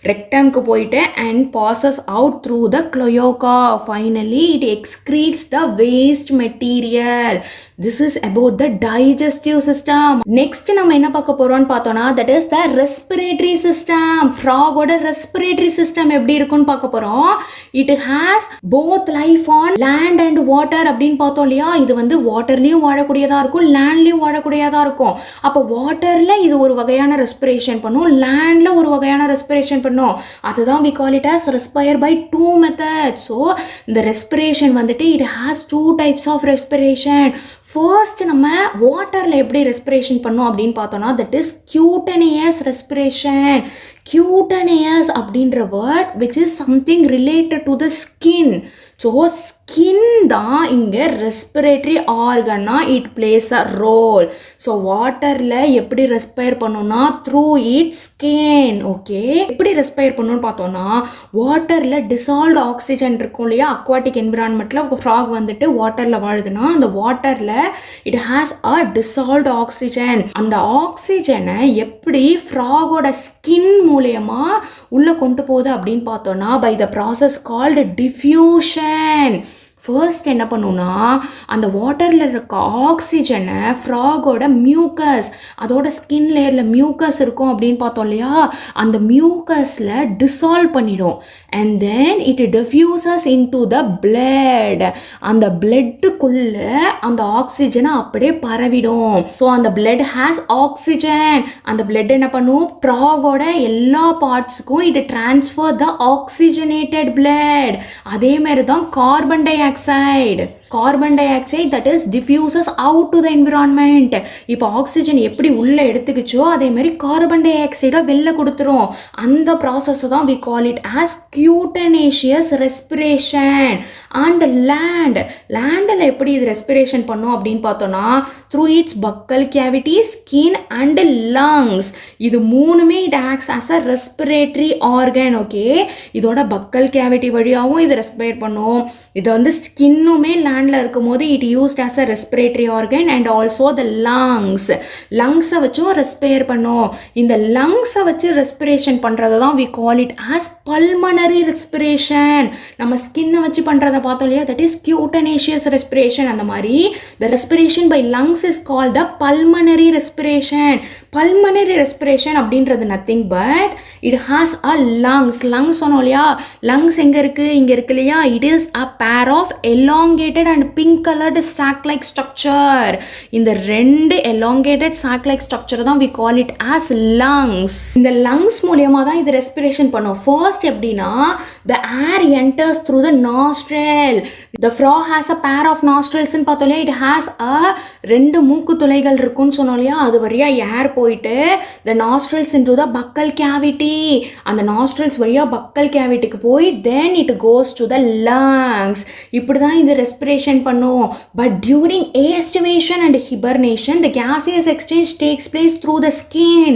ரெக்டம்க்கு போயிட்டு and passes out through the cloaca. Finally it excretes the waste material. This is about the digestive system. Next நம்ம என்ன பார்க்க போறோம்னு பார்த்தோம்னா, that is the respiratory system. ஃப்ராகோட ரெஸ்பிரேட்டரி சிஸ்டம் எப்படி இருக்குன்னு பார்க்க போறோம். It has both life on land and water அப்படின்னு பார்த்தோம் இல்லையா. இது வந்து வாட்டர்லயும் வாழக்கூடியதா இருக்கும், லேண்ட்லயும் வாழக்கூடியதா இருக்கும். அப்போ வாட்டர்ல இது ஒரு வகையான ரெஸ்பிரேஷன் பண்ணும், லேண்ட்ல ஒரு வகையான ரெஸ்பிரேஷன் பண்ணும். அதுதான் we call it as respire by 2 methods. So இந்த ரெஸ்பிரேஷன் வந்துட்டு it has 2 types of respiration. First நம்ம வாட்டரில் எப்படி ரெஸ்பிரேஷன் பண்ணோம் அப்படின்னு பார்த்தோன்னா that is cutaneous respiration. cutaneous அப்படின்ற word which is something related to the skin. So skin தான் இங்கே ரெஸ்பிரேட்டரி ஆர்கன்னா it plays a role. So வாட்டரில் எப்படி ரெஸ்பயர் பண்ணோன்னா த்ரூ இட் ஸ்கின். ஓகே, எப்படி ரெஸ்பயர் பண்ணணும்னு பார்த்தோன்னா வாட்டரில் டிசால்வ்டு ஆக்சிஜன் இருக்கும் இல்லையா, அக்வாட்டிக் என்விரான்மெண்ட்டில் ஃப்ராக் வந்துட்டு வாட்டரில் வாழுதுன்னா அந்த வாட்டரில் it has a dissolved oxygen. அந்த ஆக்சிஜனை எப்படி ஃப்ராகோட ஸ்கின் மூலயமா உள்ளே கொண்டு போகுது அப்படின்னு பார்த்தோன்னா by the process called diffusion. First என்ன பண்ணுன்னா அந்த வாட்டரில் இருக்க ஆக்சிஜனை ஃப்ராகோட மியூக்கஸ், அதோட ஸ்கின் லேயரில் மியூக்கஸ் இருக்கும் அப்படின்னு பார்த்தோம் இல்லையா, அந்த மியூக்கஸில் டிசால்வ் பண்ணிடும். And then it diffuses into the blood. அந்த பிளட்டுக்குள்ளே அந்த ஆக்சிஜனை அப்படியே பரவிடும். ஸோ அந்த பிளட் ஹேஸ் ஆக்சிஜன். அந்த பிளட் என்ன பண்ணும், ஃப்ராகோட எல்லா பார்ட்ஸுக்கும் it transfer the oxygenated blood. அதே மாதிரி தான் carbon dioxide. Carbon dioxide that is diffuses out to the environment. இப்போ ஆக்சிஜன் எப்படி உள்ளே எடுத்துக்கிச்சோ அதே மாதிரி கார்பன் டை ஆக்சைடை வெளில கொடுத்துரும். அந்த ப்ராசஸை தான் we call it as cutaneous respiration. And லேண்டில் எப்படி இது ரெஸ்பிரேஷன் பண்ணும் அப்படின்னு பார்த்தோன்னா through its buccal cavity, skin and lungs. இது மூணுமே it acts as a respiratory organ. Okay, இதோட பக்கல் கேவிட்டி வழியாகவும் இது ரெஸ்பிரேட் பண்ணும். இது வந்து ஸ்கின்னுமே லேண்டில் இருக்கும் போது it used as a respiratory organ. And also the லங்ஸை வச்சும் ரெஸ்பிரேட் பண்ணும். இந்த லங்ஸை வச்சு ரெஸ்பிரேஷன் பண்ணுறது தான் we call it as pulmonary respiration. நம்ம ஸ்கின்னை வச்சு பண்ணுறதை பார்த்தோம் இல்லையா, தட் இஸ் கியூட்டனேஷியஸ் ரெஸ்பிரேஷன். அந்த மாதிரி the respiration by lungs is called the pulmonary respiration. Pulmonary respiration அப்படின்றது nothing but it has a lungs சொன்னோம் இல்லையா, லங்ஸ் எங்கே இருக்குது, இங்கே இருக்கு இல்லையா, it is a pair of elongated and pink colored sac like structure. இந்த ரெண்டு elongated sac like structure தான் we call it as lungs. இந்த lungs மூலமா தான் இது ரெஸ்பிரேஷன் பண்ணும். ஃபர்ஸ்ட் எப்படின்னா the air enters through the nostril. The frog has a pair of nostrils ன்னு பார்த்தோம் இல்லையா, it has a ரெண்டு மூக்கு துளைகள் இருக்குன்னு சொன்னோம் இல்லையா, அது வழியா ஏர் போயிட்டு the nostrils into the buccal cavity. அந்த nostrils வழியா buccal cavityக்கு போய் then it goes to the lungs. இப்படி தான் இது ரெஸ்பிரேஷன் பண்ணும். But during aestivation and hibernation the gaseous exchange takes place through the skin.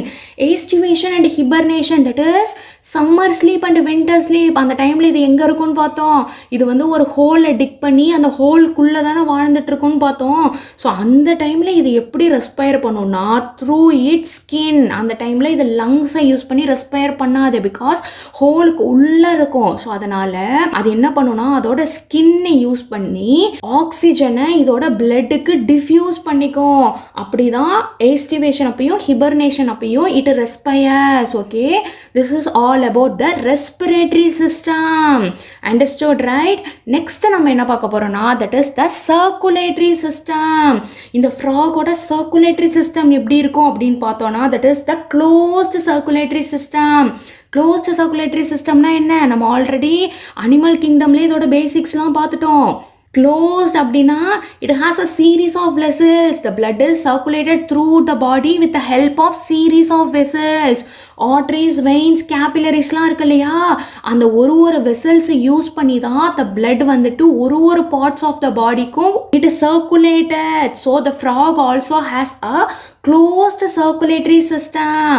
Aestivation and hibernation that is summer sleep and winter sleep. அந்த டைமில் இது எங்கே இருக்குன்னு பார்த்தோம், இது வந்து ஒரு ஹோலை டிக் பண்ணி அந்த ஹோல்குள்ளே தானே வாழ்ந்துட்டு இருக்குன்னு பார்த்தோம். ஸோ அந்த டைமில் இது எப்படி ரெஸ்பயர் பண்ணும்னா த்ரூ இட் ஸ்கின். அந்த டைமில் இது லங்ஸை யூஸ் பண்ணி ரெஸ்பயர் பண்ணாது, பிகாஸ் ஹோலுக்கு உள்ளே இருக்கும். ஸோ அதனால் அது என்ன பண்ணுன்னா அதோட ஸ்கின்னை யூஸ் பண்ணி ஆக்சிஜனை இதோட பிளட்டுக்கு டிஃப்யூஸ் பண்ணிக்கும். அப்படி தான் ஏஸ்டிவேஷன் அப்பையும் ஹிபர்னேஷன் அப்பையும் it respires. Okay, this is all about the respiratory system. Understood right? Next நம்ம என்ன பார்க்க போறோம்னா that is the circulatory system. இந்த ஃப்ராகோட சர்க்குலேட்டரி சிஸ்டம் எப்படி இருக்கும் அப்படின்னு பார்த்தோம்னா that is the closed circulatory system. Closed circulatory சிஸ்டம்னா என்ன, நம்ம ஆல்ரெடி அனிமல் கிங்டம்லேயே இதோட பேசிக்ஸ்லாம் பார்த்துட்டோம். Closed அப்படின்னா it has a series of vessels. The blood is circulated through the body with the help of series of vessels. Arteries, veins, capillaries-லாம் இருக்கு இல்லையா, அந்த ஒரு வெசல்ஸை யூஸ் பண்ணி தான் the blood வந்துட்டு ஒரு parts of the bodyக்கும் it is circulated. So the frog also has a closed circulatory system.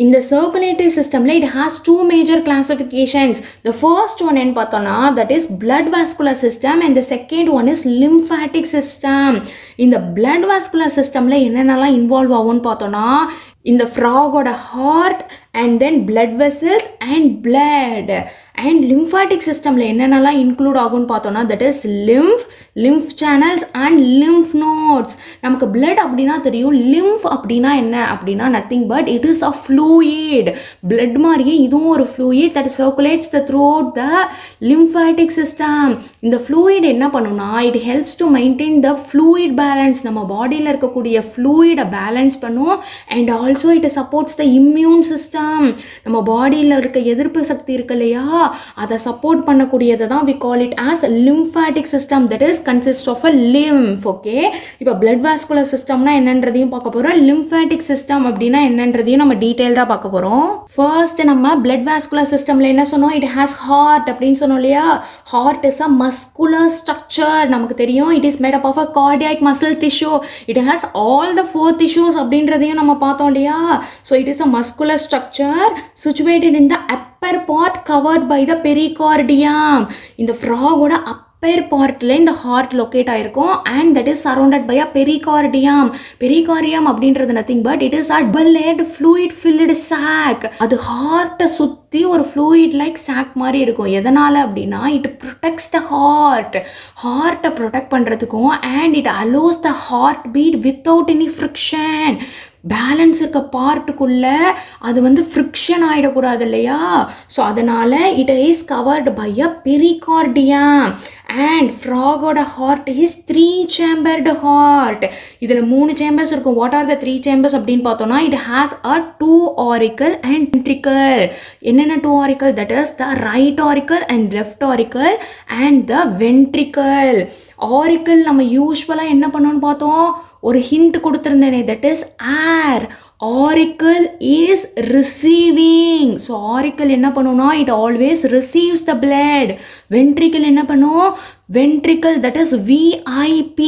In the circulatory system it has two major classifications. The first one என்ன பார்த்தோம்னா that is blood vascular system and the second one is lymphatic system. இந்த blood vascular systemல என்னென்னலாம் involve ஆகும்னு பார்த்தோம்னா இந்த ஃப்ராகோட heart and then blood vessels and blood. And lymphatic systemல என்னென்னலாம் இன்க்ளூட் ஆகும்னு பார்த்தோம்னா that is lymph channels and lymph nodes. நமக்கு blood அப்படின்னா தெரியும், lymph அப்படின்னா என்ன அப்படின்னா nothing but it is a fluid. blood மாதிரியே இதுவும் ஒரு fluid that circulates throughout the lymphatic system. இந்த fluid என்ன பண்ணும்னா it helps to maintain the fluid balance. நம்ம பாடியில் இருக்கக்கூடிய fluid பேலன்ஸ் பண்ணும் and also it supports the immune system. System. நம்ம பாடியில் இருக்க எதிர்ப்பு சக்தி இருக்கு இல்லையா, அதை சப்போர்ட் பண்ணக்கூடியதை தான் we call it as lymphatic system, that is consist of a lymph. Okay, இப்போ blood vascular systemனா என்னன்றதையும் பார்க்க போகிறோம், lymphatic system அப்படின்னா என்னன்றதையும் நம்ம டீட்டெயில்டாக பார்க்க போகிறோம். ஃபர்ஸ்ட் நம்ம blood vascular systemல என்ன சொன்னோம், it has heart அப்படின்னு சொன்னோம் இல்லையா. heart is a muscular structure, நமக்கு தெரியும். it is made up of a cardiac muscle tissue, it has all the 4 tissues அப்படின்றதையும் நம்ம பார்த்தோம் இல்லையா. so it is a muscular structure situated in the upper part covered by the pericardium. இந்த frogோட upper பார்ட்டில் இந்த heart locate ஆகிருக்கும் and that is surrounded by a pericardium. Pericardium அப்படின்றது nothing but it is a double layered fluid filled sac. அது ஹார்ட்டை சுற்றி ஒரு fluid like chalk மாதிரி இருக்கும். எதனால் அப்படின்னா இட் ப்ரொடெக்ட்ஸ் த ஹார்ட்டை ப்ரொடெக்ட் பண்ணுறதுக்கும் and it allows the heart beat without any friction. Balance இருக்க பார்ட்டுக்குள்ளே அது வந்து ஃப்ரிக்ஷன் ஆகிடக்கூடாது இல்லையா. ஸோ அதனால் it is covered by a pericardium and ஃப்ராகோட ஹார்ட் இஸ் 3 chambered ஹார்ட். இதில் 3 chambers இருக்கும். வாட் ஆர் த 3 chambers அப்படின்னு பார்த்தோன்னா it has a 2 auricle and ventricle. என்னென்ன 2 auricle, that is the right auricle and left auricle and the ventricle. auricle நம்ம யூஸ்வலாக என்ன பண்ணோன்னு பார்த்தோம், ஒரு ஹிண்ட் கொடுத்துருந்தேனே, that is ear. auricle is receiving. So auricle என்ன பண்ணுன்னா it always receives the blood. ventricle என்ன பண்ணும், ventricle that is VIP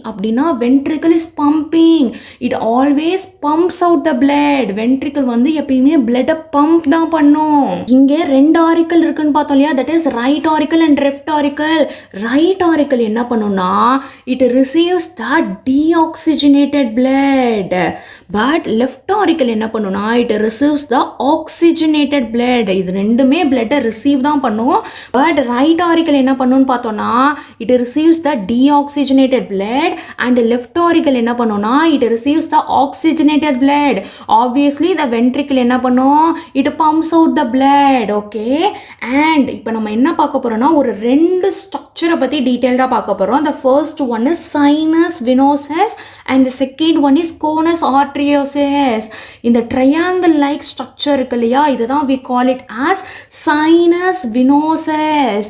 அப்படின்னா ventricle is pumping, it always pumps out the blood. ventricle வந்து எப்பயுமே blood பம்ப் தான் பண்ணும். இங்கே 2 auricle இருக்குன்னு பார்த்தோம் இல்லையா, that is right auricle and left auricle. right auricle என்ன பண்ணுன்னா it receives the deoxygenated blood, but left auricle என்ன பண்ணுன்னா it receives the oxygenated blood. இது ரெண்டுமே blood receive தான் பண்ணும். but right auricle என்ன பண்ணுன்னு பார்த்தோன்னா it receives the deoxygenated blood and left auricle என்ன பண்ணும்னா it receives the oxygenated blood. obviously the ventricle என்ன பண்ணும், it pumps out the blood. okay, and இப்போ நம்ம என்ன பார்க்க போறோம்னா ஒரு 2 ஸ்ட்ரக்சரை பற்றி டீட்டெயில்டாக பார்க்க போகிறோம். the first one is sinus venosus and the second one is conus arteriosus. இந்த triangle like structure இருக்கு இல்லையா, இதுதான் we call it as sinus venosus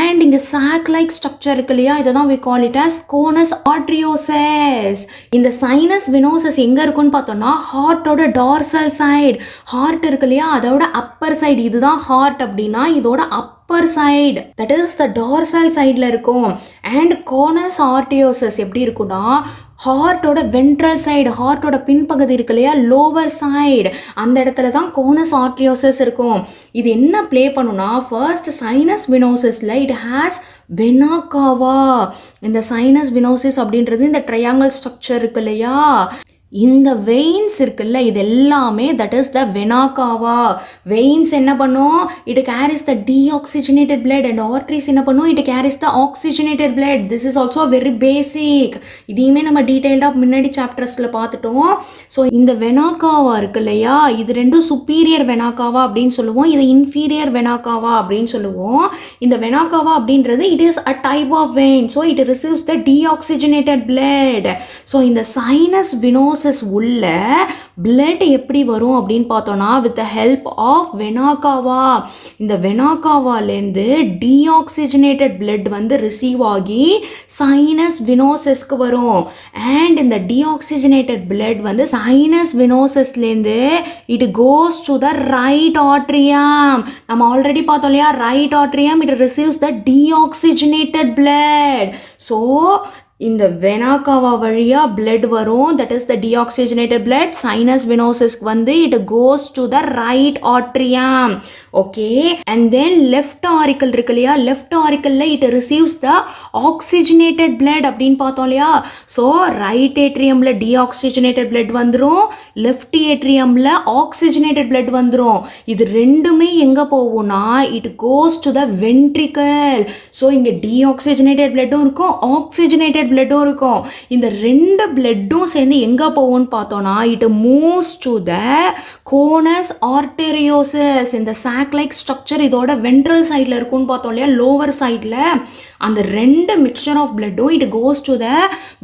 and இங்க sac like structure இருக்கு இல்லையா, இதுதான் we call it as conus arteriosus. இந்த sinus venosus எங்க இருக்குன்னு பார்த்தோம்னா ஹார்ட்டோட டார்சல் சைடு. ஹார்ட் இருக்கு இல்லையா, அதோட அப்பர் சைடு, இதுதான் ஹார்ட் அப்படின்னா இதோட upper side, that is the dorsal sideல இருக்கும். and conus arteriosus எப்படி இருக்குன்னா ஹார்ட்டோட வென்ட்ரல் சைடு, ஹார்ட்டோட பின்பகுதி இருக்கு இல்லையா, லோவர் சைடு, அந்த இடத்துல தான் கோனஸ் ஆர்ட்ரியோசஸ் இருக்கும். இது என்ன ப்ளே பண்ணுன்னா ஃபர்ஸ்ட் சைனஸ் வினோசஸில் இட் ஹேஸ் வெனா காவா. இந்த சைனஸ் வினோசிஸ் அப்படின்றது இந்த ட்ரையாங்கிள் ஸ்ட்ரக்சர் இருக்கு இல்லையா, இந்த வெயின்ஸ் இருக்குல்ல, இது எல்லாமே that is the vena kahwa. Veins என்ன பண்ணும், it carries the deoxygenated blood and arteries என்ன பண்ணும், it carries the oxygenated blood. This is also very basic. இதையுமே நம்ம டீட்டெயில்டாக முன்னாடி சாப்டர்ஸில் பார்த்துட்டோம். ஸோ இந்த வெனாக்காவா இருக்கு இல்லையா, இது ரெண்டும் சுப்பீரியர் வெனாக்காவா அப்படின்னு சொல்லுவோம், இது இன்ஃபீரியர் வெனாக்காவா அப்படின்னு சொல்லுவோம். இந்த வெனாக்காவா அப்படின்றது it is a type of vein, so it receives the deoxygenated blood. So இந்த சைனஸ் வினோசஸ் உள்ள பிளட் எப்படி வரும் அப்படின்னு பார்த்தோன்னா with the help of vena cava. இந்த வெனாக்காவாலேருந்து டீஆக்சிஜனேட்டட் பிளட் வந்து ரிசீவ் ஆகி சைனஸ் வினோசஸ்க்கு வரும். அண்ட் இந்த டீஆக்சிஜனேட்டட் பிளட் வந்து சைனஸ் வினோசஸ்லேருந்து it goes to the right atrium. நம்ம ஆல்ரெடி பார்த்தோம் இல்லையா, right atrium it receives the deoxygenated blood. So இந்த வெனாக்காவா வழியா blood வரும், that is the deoxygenated blood. sinus venosus வந்து it goes to the right atrium. okay, and then left auricle இருக்கு இல்லையா, left auricleல it receives the oxygenated blood அப்படின்னு பார்த்தோம் இல்லையா. So right ஏட்ரியமில் deoxygenated blood வந்துடும், லெஃப்ட் ஏட்ரியமில் oxygenated blood வந்துடும். இது ரெண்டுமே எங்கே போகும்னா it goes to the ventricle. So இங்கே deoxygenated bloodடும் இருக்கும், oxygenated பிளட்டும் இருக்கும். இந்த ரெண்டு பிளட்டும் சேர்ந்து எங்கே போகும்னு பார்த்தோன்னா it moves to the conus arteriosus. இந்த சாக் லைக் ஸ்ட்ரக்சர் இதோட வென்ட்ரல் சைடில் இருக்குன்னு பார்த்தோம் இல்லையா, லோவர் சைடில். அந்த ரெண்டு மிக்சர் ஆஃப் பிளட்டும் it goes to the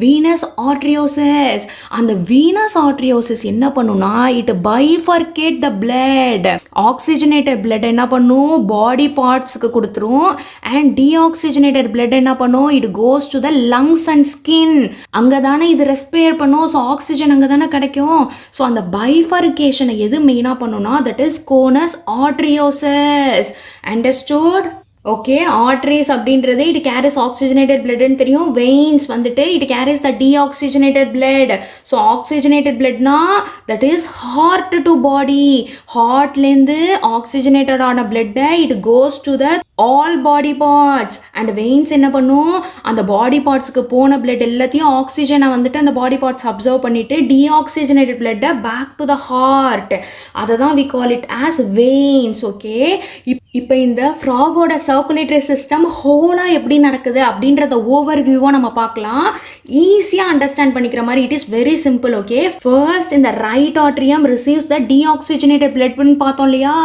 venus arteriosus. அந்த வீனஸ் ஆர்டரியோசஸ் என்ன பண்ணுனா it bifurcate the blood. Oxygenated blood என்ன பண்ணும், பாடி பார்ட்ஸுக்கு கொடுத்துரும். அண்ட் டீஆக்சிஜனேட்டட் பிளட் என்ன பண்ணும், it goes to the lungs and skin. அங்கே தானே இது ரெஸ்பியர் பண்ணும். ஸோ ஆக்சிஜன் அங்கே தானே கிடைக்கும். ஸோ அந்த பைஃபர்கேஷனை எது மெயினாக பண்ணுன்னா that is conus arteriosus. Understood? Okay, arteries அப்படின்றது இட் கேரிஸ் ஆக்சிஜனேட்டட் பிளட்னு தெரியும். வெயின்ஸ் வந்துட்டு it carries the deoxygenated blood. So oxygenated பிளட்னா that is heart to body. ஹார்ட்லேருந்து ஆக்சிஜனேட்டடான பிளட்டை it goes to the all body parts. And veins என்ன பண்ணும், அந்த பாடி பார்ட்ஸுக்கு போன பிளட் எல்லாத்தையும் ஆக்சிஜனை வந்துட்டு அந்த பாடி பார்ட்ஸ் அப்சர்வ் பண்ணிட்டு டீஆக்சிஜனேட்டட் பிளட்டை பேக் டு த ஹார்ட். அதை தான் we call it as veins. Okay, இப்போ இந்த ஃப்ராகோட சர்க்குலேட்டரி சிஸ்டம் ஹோலாக எப்படி நடக்குது அப்படின்றத ஓவர் வியூவாக நம்ம பார்க்கலாம். ஈஸியாக அண்டர்ஸ்டாண்ட் பண்ணிக்கிற மாதிரி it is very simple. Okay, first இந்த right atrium receives the deoxygenated பிளட்னு பார்த்தோம் இல்லையா.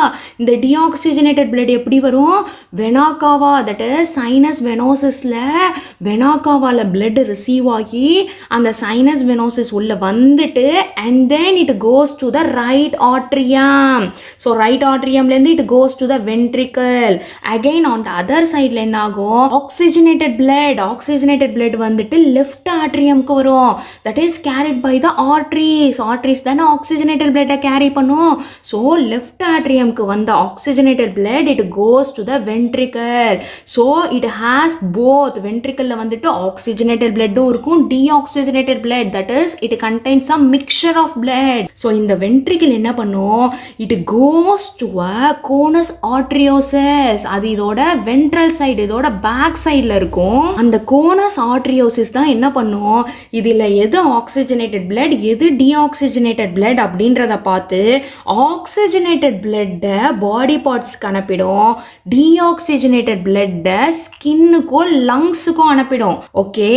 இந்த டீஆக்சிஜனேட்டட் பிளட் எப்படி வரும், வெனாகாவா, தட் இஸ் சைனஸ் வெனோசிஸில் வெனாகாவாவில் பிளட் ரிசீவ் ஆகி அந்த சைனஸ் வெனோசிஸ் உள்ள வந்துட்டு and then it goes to the right atrium. So right ஆட்ரியம்லேருந்து it goes to the ventricle. Again on the other சைடில் என்ன ஆகும், ஆக்சிஜனேட்டட் பிளட் வந்துட்டு லெஃப்ட் ஆட்ரியம்க்கு வரும். That is carried by the arteries. Arteries தானே ஆக்சிஜனேட்டட் பிளட்டை கேரி பண்ணும். ஸோ லெஃப்ட் ஆட்ரியம்க்கு வந்த oxygenated blood it goes to the ventricle. So it has both. வென்ட்ரிக்கலில் வந்துட்டு ஆக்சிஜனேட்டட் பிளட்டும் இருக்கும், deoxygenated blood. That is it contains some mixture of blood. So இந்த வென்ட்ரிக்கல் என்ன பண்ணும், it goes to a conus arteriosus. அது இதோட வென்ட்ரல் சைடு, இதோட பேக் சைடில் இருக்கும். அந்த கோனஸ் ஆர்டரியோசிஸ் தான் என்ன பண்ணும், இதில் எது ஆக்சிஜனேட்டட் பிளட் எது டீஆக்சிஜனேட்டட் பிளட் அப்படின்றத பார்த்து ஆக்சிஜனேட்டட் பிளட்டை பாடி பார்ட்ஸ்க்கு அனுப்பிடும், டீஆக்சிஜனேட்டட் பிளட்டை ஸ்கின்னுக்கும் லங்ஸுக்கும் அனுப்பிடும். ஓகே,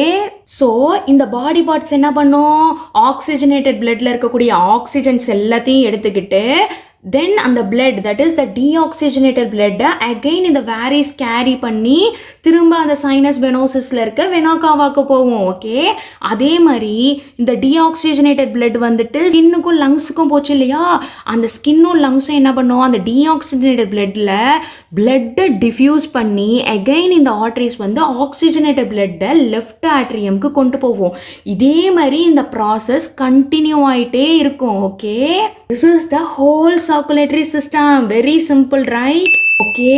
ஸோ இந்த பாடி பார்ட்ஸ் என்ன பண்ணும், ஆக்சிஜனேட்டட் பிளட்ல இருக்கக்கூடிய ஆக்சிஜன்ஸ் எல்லாத்தையும் எடுத்துக்கிட்டு தென் அந்த blood that is the deoxygenated பிளட்டை அகெயின் இந்த வேரிஸ் கேரி பண்ணி திரும்ப அந்த சைனஸ் வெனோசிஸில் இருக்க வெனாகாவாக்கு போகும். ஓகே, அதே மாதிரி இந்த டீஆக்சிஜனேட்டட் பிளட் வந்துட்டு ஸ்கின்னுக்கும் லங்ஸுக்கும் போச்சு இல்லையா, அந்த ஸ்கின்னும் லங்ஸும் என்ன பண்ணும், அந்த டீஆக்சிஜனேட்டட் பிளட்டில் பிளட்டை டிஃப்யூஸ் பண்ணி அகெயின் இந்த ஆர்டரிஸ் வந்து ஆக்சிஜனேட்டட் பிளட்டை லெஃப்ட் ஆட்ரியம்க்கு கொண்டு போவோம். இதே மாதிரி இந்த ப்ராசஸ் கண்டினியூ ஆகிட்டே இருக்கும். Okay, this is the whole circulatory system. Very simple, right? Okay,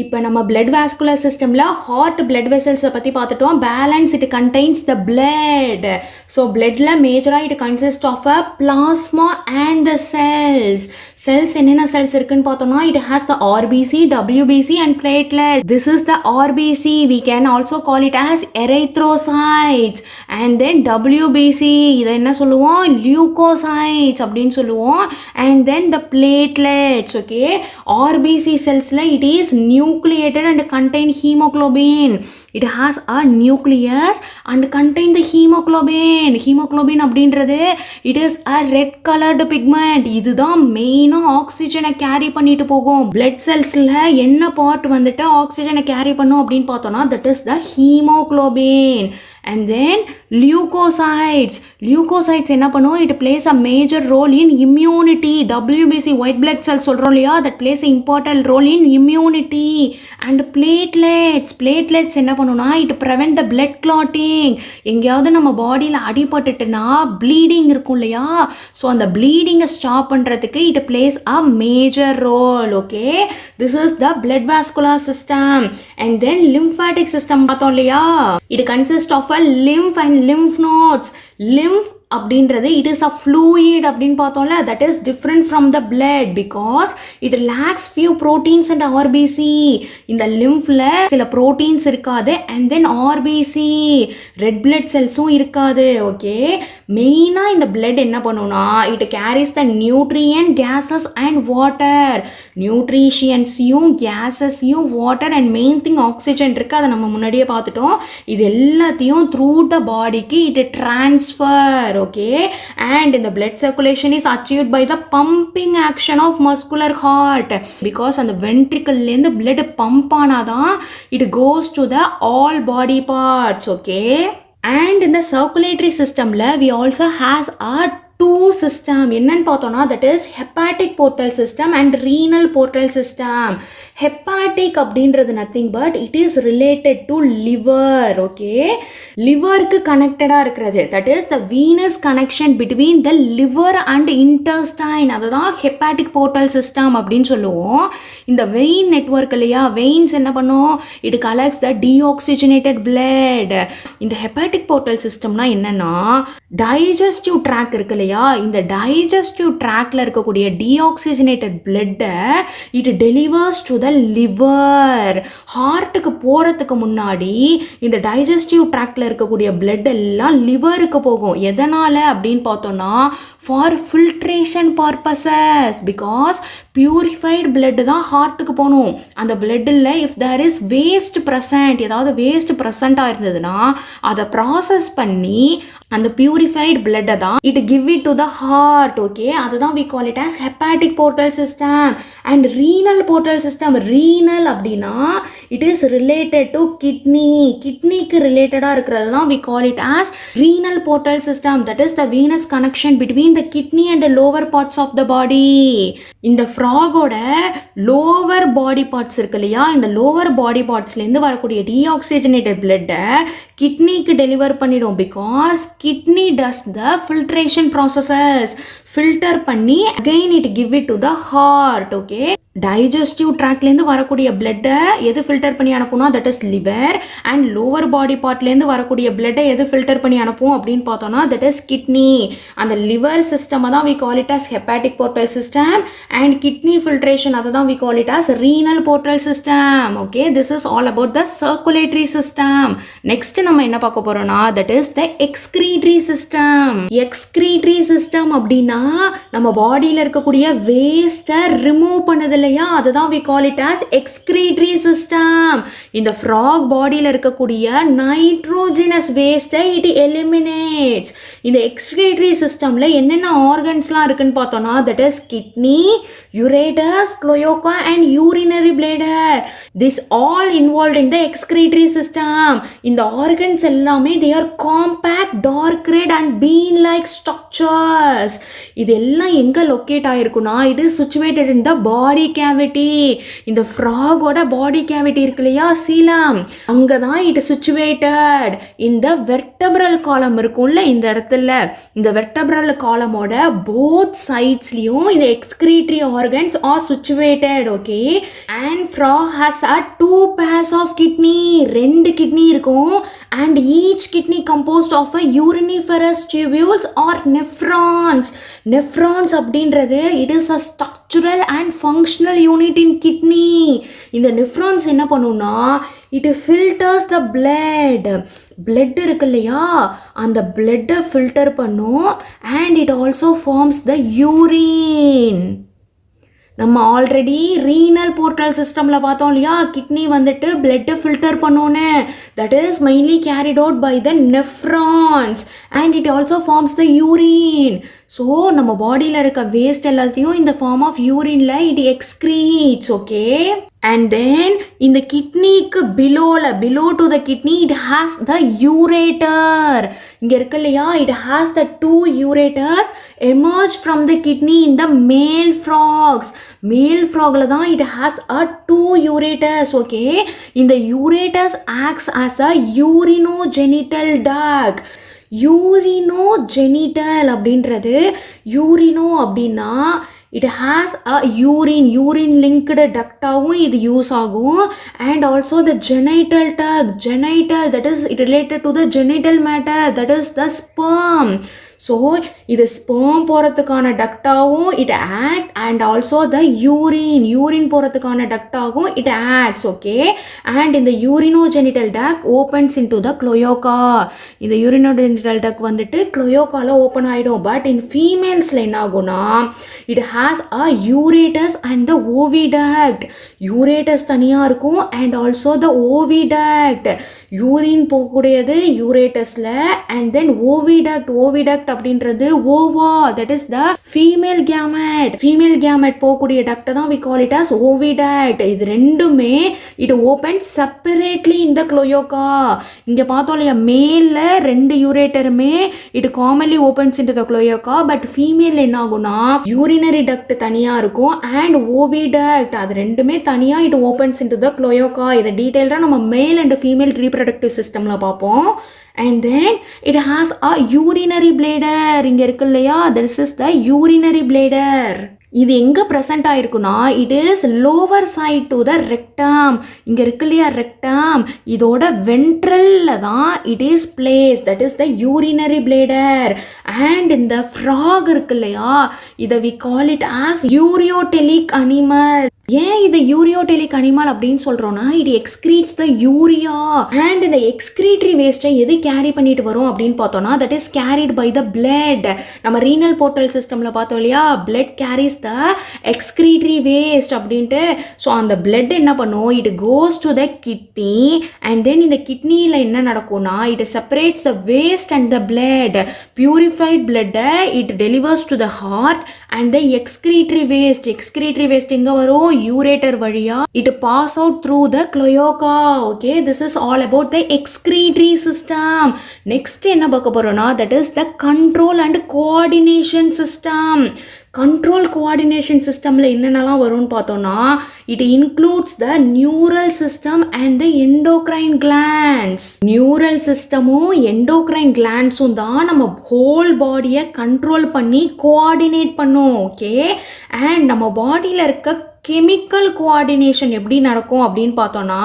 இப்போ நம்ம பிளட் வாஸ்குலர் சிஸ்டமில் ஹார்ட் பிளட் வெசல்ஸை பற்றி பார்த்துட்டோம். Balance it contains the blood. So பிளட்டில் மேஜராக it consist of a plasma and the cells. Cells என்னென்ன செல்ஸ் இருக்குன்னு பார்த்தோம்னா it has the RBC, WBC and platelet. This is the RBC. We can also call it as erythrocytes. And then WBC இதை என்ன சொல்லுவோம், leucocytes அப்படின்னு சொல்லுவோம். And then the platelets. Okay, RBC செல்ஸில் it is nucleated and contain hemoglobin. It has a nucleus and contain the hemoglobin. Hemoglobin அப்படின்றது it is a red colored pigment. இதுதான் மெயினாக ஆக்சிஜனை கேரி பண்ணிட்டு போகும். பிளட் செல்ஸில் என்ன பார்ட் வந்துட்டு ஆக்சிஜனை கேரி பண்ணும் அப்படின்னு பார்த்தோம்னா that is the hemoglobin. And then leukocytes. Leukocytes என்ன பண்ணும், it plays a major role in immunity. WBC white blood cells சொல்கிறோம் இல்லையா, that plays an important role in immunity. And platelets. Platelets என்ன பண்ணுன்னா it prevent the blood clotting. எங்கேயாவது நம்ம பாடியில் அடிபட்டுட்டுனா bleeding இருக்கும் இல்லையா, ஸோ அந்த ப்ளீடிங்கை ஸ்டாப் பண்ணுறதுக்கு it plays a major role. Okay, this is the blood vascular system. And then lymphatic system பார்த்தோம் இல்லையா, it consists of a lymph and lymph nodes. Lymph அப்படின்றது it is a fluid அப்படின்னு பார்த்தோம்ல, that is different from the blood because it lacks few proteins and RBC. இந்த லிம்ஃப்ல சில proteins இருக்காது and then RBC red blood செல்ஸும் இருக்காது. Okay, மெயினாக இந்த பிளட் என்ன பண்ணுன்னா it carries the nutrient, gases and water. நியூட்ரிஷியன்ஸையும் கேஸஸையும் water and main thing oxygen இருக்குது, அதை நம்ம முன்னாடியே பார்த்துட்டோம். இது எல்லாத்தையும் த்ரூ த பாடிக்கு it transfer. okay, and in the blood circulation is achieved by the pumping action of muscular heart, because on the ventricle lend blood pump ஆனாதான் it goes to the all body parts, okay. And in the circulatory system we also has a two system என்னன்னு பார்த்தோம்னா, that is hepatic portal system and renal portal system. hepatic அப்படின்றது nothing but it is related to liver, okay. liverக்கு கனெக்டடா இருக்கிறது, that is the venous connection between the liver and intestine, அதுதான் hepatic portal system அப்படின்னு சொல்லுவோம். இந்த vein network இல்லையா, veins என்ன பண்ணும், it collects the deoxygenated blood. இந்த hepatic portal systemனா என்னன்னா, digestive tract இருக்கு இல்லையா, இந்த digestive tractல இருக்கக்கூடிய deoxygenated blood it delivers to the liver. ஹார்ட்டுக்கு போறதுக்கு முன்னாடி இந்த digestive tractல இருக்கக்கூடிய blood எல்லாம் லிவருக்கு போகும். எதனால அப்படின்னு பார்த்தோம்னா, for filtration purposes, because purified blood தான் ஹார்ட்டுக்கு போகணும். அந்த bloodல if there is waste present, ஏதாவது waste present இருந்ததுன்னா அதை ப்ராசஸ் பண்ணி அந்த purified blood தான் it give it to the heart, okay. அதுதான் we call it as hepatic portal system. and renal portal system, renal அப்படின்னா it is related to kidneyக்கு ரிலேட்டடா இருக்கிறது தான் we call it as renal portal system, that is the venous connection between the kidney and the lower parts of the body. இந்த ஃப்ராகோட lower body parts இருக்கு இல்லையா, இந்த lower body பார்ட்ஸ்லேருந்து வரக்கூடிய deoxygenated பிளட்டை கிட்னிக்கு டெலிவர் பண்ணிடும், because kidney does the filtration processes. Filter பண்ணி again it give it to the heart, okay. Digestive ட்ராக்லேருந்து வரக்கூடிய பிளட்டை எது ஃபில்டர் பண்ணி அனுப்புனா, that is liver. And lower body பார்ட்லேருந்து வரக்கூடிய பிளட்டை எது ஃபில்டர் பண்ணி அனுப்பும் அப்படின்னு பார்த்தோன்னா, தட் இஸ் கிட்னி. அந்த லிவர் சிஸ்டம் தான் we call it as hepatic portal system. And kidney filtration அதை தான் we call it as renal portal system, okay. This is all about the circulatory system. Next நம்ம என்ன பார்க்க போறோம்னா, that is the excretory system. Excretory system அப்படின்னா நம்ம பாடியில் இருக்கக்கூடிய வேஸ்ட்டை ரிமூவ் பண்ணது இல்லையா, அதுதான் we call it as excretory system. இந்த frog பாடியில் இருக்கக்கூடிய நைட்ரோஜனஸ் வேஸ்ட்டை it eliminates. இந்த excretory systemல என்னென்ன ஆர்கன்ஸ்லாம் இருக்குன்னு பார்த்தோம்னா, that is kidney, ureters, cloaca and urinary bladder. This all involved in the excretory system. இந்த ஆர்கன்ஸ் எல்லாமே they are compact, dark red and bean like structures. இதெல்லாம் எங்க லொக்கேட் ஆயிருக்குன்னா, it is situated in the body cavity. இந்த ஃப்ராகோட பாடி cavity இருக்கு இல்லையா, சீலம், அங்கதான் it is situated. இந்த வெர்டபிரல் காலம் இருக்கும்ல, இந்த இடத்துல இந்த வெர்டபிரல் காலமோட போத் சைட்ஸ்லயும் இந்த excretory organs R situated, okay. and frog has a 2 pairs of kidney, 2 kidney இருக்கும். and each kidney composed of a uriniferous tubules or nephrons. nephrons அப்படின்றது it is a structural and functional unit in kidney. இந்த nephrons என்ன பண்ணும்னா, it filters the blood. blood இருக்கு இல்லையா, அந்த blood-ஐ filter பண்ணும். and it also forms the urine. நம்ம ஆல்ரெடி ரீனல் போர்ட்டல் சிஸ்டமில் பார்த்தோம் இல்லையா, கிட்னி வந்துட்டு பிளட்டை ஃபில்டர் பண்ணோன்னு, that is mainly carried out by the nephrons. And it also forms the urine. So நம்ம பாடியில் இருக்க வேஸ்ட் எல்லாத்தையும் இந்த ஃபார்ம் ஆஃப் யூரின்ல it excretes, okay. and then in the kidneyக்கு below to the kidney it has the ureter. இங்க இருக்கு இல்லையா, it has the 2 ureters emerge from the kidney in the male frogs. male frogல தான் it has a 2 ureters, okay. இந்த ureters acts as a urinogenital duct. urinogenital அப்படின்றது, urino அப்படின்னா it has a urine linked ductaவும் இது use ஆகும். and also the genital duct, that is related to the genital matter, that is the sperm. So இது sperm போகிறதுக்கான டக்டாகவும் it act. And also the urine போகிறதுக்கான டக்டாகவும் it acts, okay. And இந்த urinogenital duct opens into the cloaca. இந்த urinogenital டக் வந்துட்டு க்ளோயோகாவில் open ஆகிடும். But in ஃபீமேல்ஸில் என்ன ஆகும்னா, it has a ureters and the oviduct. Ureters தனியாக இருக்கும் and also the oviduct. Urine போகக்கூடியது யூரேட்டஸில். அண்ட் தென் ஓவிடக்ட் duct அப்படின்றது ஓவா, that is the female gamete. Female gamete போகக்கூடிய duct தான் we call it as oviduct. இது ரெண்டுமே it opens separately in the cloaca. இங்க பார்த்தோம் இல்லையா, மேல ரெண்டு யூரேட்டருமே it commonly opens into the cloaca, but female என்ன ஆகும்னா urinary duct தனியா இருக்கும் and oviduct அது ரெண்டுமே தனியா it opens into the cloaca. இதை டீடைல்டா நம்ம மேல் அண்ட் ஃபீமேல் reproductive systemல பார்ப்போம். And then it has a urinary bladder. இங்க இருக்கு இல்லையா, this is the urinary bladder. இது எங்க present ஆயிருக்குன்னா it is lower side to the rectum. இங்க இருக்கு இல்லையா rectum, இதோட ventralல தான் it is placed, that is the urinary bladder. And இந்த frog இருக்கு இல்லையா, இதை we call it as ureotelic animal. ஏன் இதை யூரியோடெலிக் அனிமல் அப்படின்னு சொல்றோம்னா இது எக்ஸ்கிரீட்ஸ் த யூரியா அண்ட் இந்த எக்ஸ்கிரீட்டரி வேஸ்ட்டை எது கேரி பண்ணிட்டு வரும் அப்படின்னு பார்த்தோம்னா that is carried by the blood. நம்ம ரீனல் போர்ட்டல் சிஸ்டம்ல பார்த்தோம் இல்லையா, blood carries the excretory waste அப்படின்ட்டு. ஸோ அந்த பிளட் என்ன பண்ணும், it goes to the kidney and then இந்த கிட்னியில் என்ன நடக்கும்னா it separates the waste and the blood. Purified பிளட்டை it delivers to the heart and the excretory waste. Excretory waste எங்கே வரும், ureter வழியா it pass out through the cloaca. Okay, this is all about the excretory system. Next என்ன பார்க்க போறோம்னா that is the control and coordination system. Control coordination சிஸ்டமில் என்னென்னலாம் வரும்னு பார்த்தோன்னா it includes the neural system and the endocrine glands. Neural சிஸ்டமும் endocrine கிளாண்ட்ஸும் தான் நம்ம ஹோல் பாடியை கண்ட்ரோல் பண்ணி கோஆர்டினேட் பண்ணும். ஓகே, அண்ட் நம்ம பாடியில் இருக்க கெமிக்கல் கோஆர்டினேஷன் எப்படி நடக்கும் அப்படின்னு பார்த்தோன்னா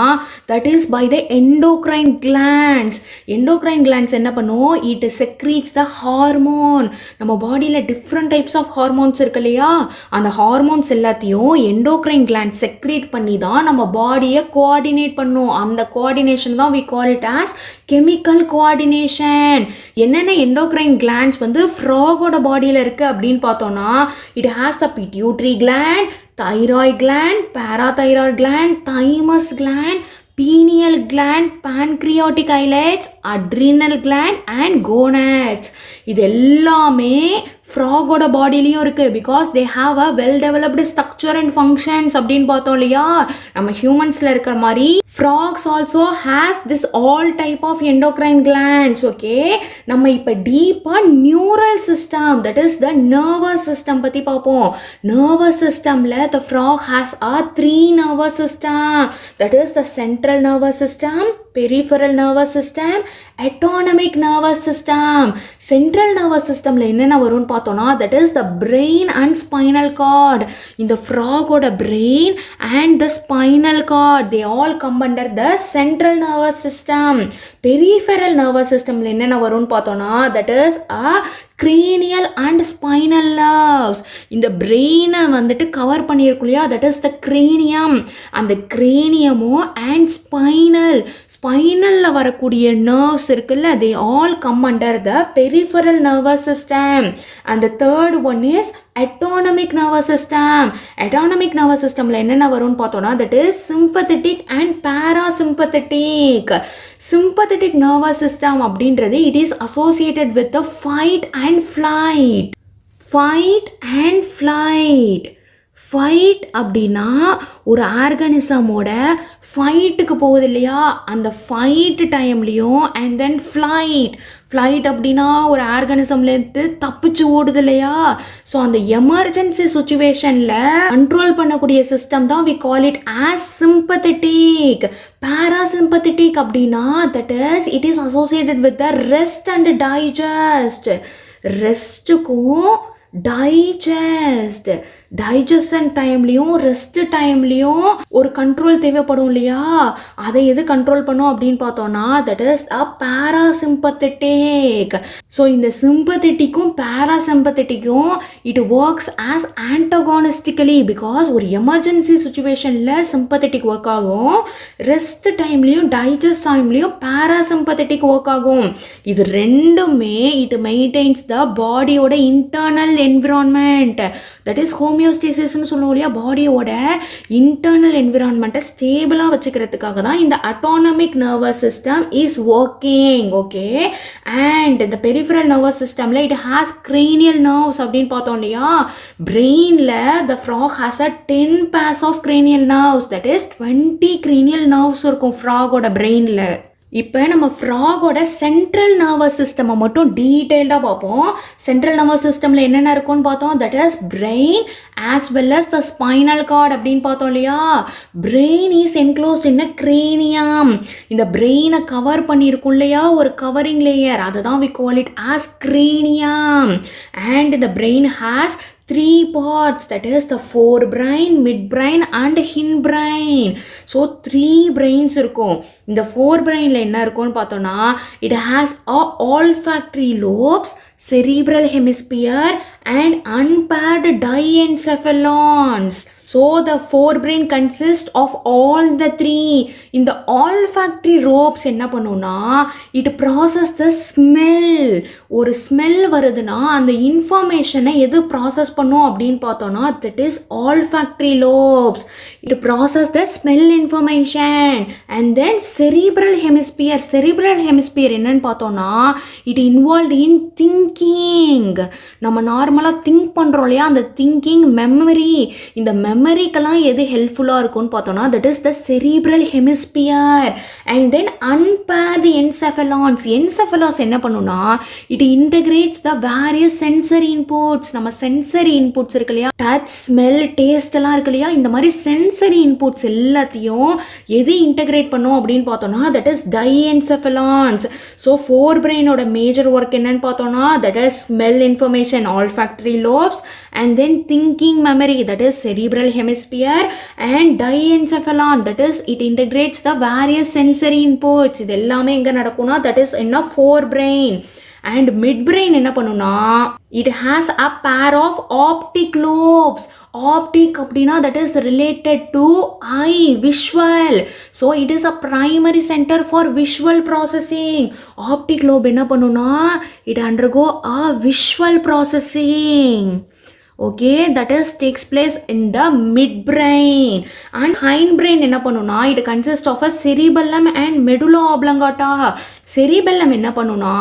that is by the endocrine glands. Endocrine glands என்ன பண்ணும், இட் செக்ரீட்ஸ் த ஹார்மோன். நம்ம பாடியில் டிஃப்ரெண்ட் டைப்ஸ் ஆஃப் ஹார்மோன்ஸ் இருக்கு இல்லையா, அந்த ஹார்மோன்ஸ் எல்லாத்தையும் எண்டோக்ரைன் கிளாண்ட் செக்ரீட் பண்ணி தான் நம்ம பாடியை கோஆர்டினேட் பண்ணும். அந்த கோஆர்டினேஷன் தான் we call it as chemical coordination. என்னென்ன எண்டோக்ரைன் கிளாண்ட்ஸ் வந்து ஃப்ராகோட பாடியில் இருக்குது அப்படின்னு பார்த்தோன்னா it has the pituitary gland, thyroid gland, parathyroid gland, thymus gland, pineal gland, pancreatic islets, adrenal gland and gonads. இது எல்லாமே ஃப்ராகோட பாடியிலையும் இருக்குது because they have a well developed structure and functions அப்படின்னு பார்த்தோம் இல்லையா. நம்ம ஹியூமன்ஸில் இருக்கிற மாதிரி frogs also has this all type of endocrine glands. Okay, நம்ம இப்போ டீப்பாக neural system that is the nervous system பற்றி பார்ப்போம். நர்வஸ் சிஸ்டமில் the frog has a 3 nervous system, that is the central nervous system, peripheral nervous system, autonomic nervous system. Central nervous systemல என்னென்ன வரும்னு பார்த்தோம்னா that is the brain and spinal cord. இந்த ஃப்ராகோட brain and the spinal cord they all come under the central nervous system. Peripheral nervous systemல என்னென்ன வரும்னு பார்த்தோம்னா that is a cranial and spinal nerves. இந்த பிரெயினை வந்துட்டு cover பண்ணியிருக்கும் இல்லையா, தட் இஸ் த cranium. அந்த craniumம் and ஸ்பைனலில் வரக்கூடிய nerves இருக்குல்ல, they all come under the peripheral nervous system. And the third one is autonomic nervous system. Autonomic nervous systemல என்னென்ன வரும்னு பார்த்தோம்னா that is sympathetic and parasympathetic. Sympathetic nervous system அப்படின்றது it is associated with the fight and flight. Fight அப்படின்னா ஒரு ஆர்கானிசமோட ஃபைட்டுக்கு போகுது இல்லையா, அந்த fight டைம்லேயும் அண்ட் தென் ஃப்ளைட் அப்படின்னா ஒரு ஆர்கானிசம்லேருந்து தப்பிச்சு ஓடுது இல்லையா. ஸோ அந்த எமர்ஜென்சி சுச்சுவேஷனில் கண்ட்ரோல் பண்ணக்கூடிய சிஸ்டம் தான் we call it as sympathetic. parasympathetic அப்படின்னா that is it is associated with the rest and digest. ரெஸ்ட்டுக்கும் டைஜஷன் டைம்லையும் ரெஸ்ட் டைம்லையும் ஒரு கண்ட்ரோல் தேவைப்படும் இல்லையா, அதை எது கண்ட்ரோல் பண்ணும் அப்படின்னு பார்த்தோம்னா that is a parasympathetic. So இந்த சிம்பத்தட்டிக்கும் பேராசிம்பத்தட்டிக்கும் it works as antagonistically because ஒரு எமர்ஜென்சி சுச்சுவேஷனில் சிம்பத்தட்டிக் ஒர்க் ஆகும், ரெஸ்ட் டைம்லையும் டைஜஸ்ட் டைம்லையும் பேராசிம்பத்தட்டிக் ஒர்க் ஆகும். இது ரெண்டுமே இட் மெயின்டைன்ஸ் த பாடியோட internal environment, that is homeostasis. ஹோமியோஸ்டேசிஸ்ன்னு சொல்லுவோம் இல்லையா, பாடியோட இன்டர்னல் என்விரான்மெண்ட்டை ஸ்டேபிளாக வச்சுக்கிறதுக்காக தான் இந்த autonomic nervous system is working. Okay, and இந்த பெரிஃபரல் நர்வஸ் சிஸ்டமில் இட் ஹேஸ் cranial nerves அப்படின்னு பார்த்தோம் இல்லையா, பிரெயினில் the frog has a 10 pairs of cranial nerves, that is 20 cranial nerves இருக்கும் ஃப்ராகோட பிரெயினில். இப்போ நம்ம ஃப்ராகோட சென்ட்ரல் நர்வஸ் சிஸ்டமை மட்டும் டீட்டெயில்டாக பார்ப்போம். சென்ட்ரல் நர்வஸ் சிஸ்டமில் என்னென்ன இருக்கும்னு பார்த்தோம், that is brain as well as the spinal cord அப்படின்னு பார்த்தோம் இல்லையா. Brain is enclosed in a cranium. இந்த பிரெயினை கவர் பண்ணியிருக்கும் இல்லையா ஒரு கவரிங் லேயர், அதை தான் we call it as cranium. And the brain has 3 parts, that is the forebrain, midbrain and hindbrain. So 3 brains இருக்கும். இந்த forebrainல என்ன இருக்கும்னு பார்த்தோம்னா, it has a olfactory lobes, cerebral hemisphere and unpaired diencephalons. So the forebrain consists of all the 3. இந்த olfactory lobes என்ன பண்ணும்னா, it process the smell. ஒரு smell வருதுன்னா அந்த இன்ஃபர்மேஷனை எது ப்ராசஸ் பண்ணும் அப்படின்னு பார்த்தோம்னா, that is olfactory lobes. It process the smell information. And then cerebral hemisphere. Cerebral hemisphere என்னன்னு பார்த்தோம்னா, it involved in thinking. நம்ம நார்மலாக திங்க் பண்ணுறோம் இல்லையா, அந்த திங்கிங், மெமரி, இந்த மெமரிக்கெல்லாம் எது ஹெல்ப்ஃபுல்லாக இருக்கும்னு பார்த்தோம்னா, that is the cerebral hemisphere. And then unpaired encephalons. Encephalons என்ன பண்ணுன்னா, it integrates the various sensory inputs. நம்ம சென்சரி இன்புட்ஸ் இருக்கு இல்லையா, டச், ஸ்மெல், டேஸ்ட் எல்லாம் இருக்கு இல்லையா, இந்த மாதிரி சென்சரி இன்புட்ஸ் எல்லாத்தையும் எது இன்டகிரேட் பண்ணும் அப்படின்னு பார்த்தோம்னா, that is diencephalons. ஸோ forebrainோட மேஜர் ஒர்க் என்னன்னு பார்த்தோம்னா, that is smell information, olfactory lobes, and then thinking memory, that is cerebral hemisphere, and diencephalon, that is it integrates the various sensory inputs. இது எல்லாமே எங்கே நடக்கும்னா, that is in a forebrain. And midbrain என்ன பண்ணுனா, it has a pair of optic lobes. Optic அப்படின்னா that is related to eye, visual. So it is a primary center for visual processing. Optic lobe என்ன பண்ணுனா, it undergo a visual processing. Okay, that is takes place in the midbrain. And hindbrain என்ன பண்ணுனா, it consists of a cerebellum and medulla oblongata. cerebellum என்ன பண்ணுனா,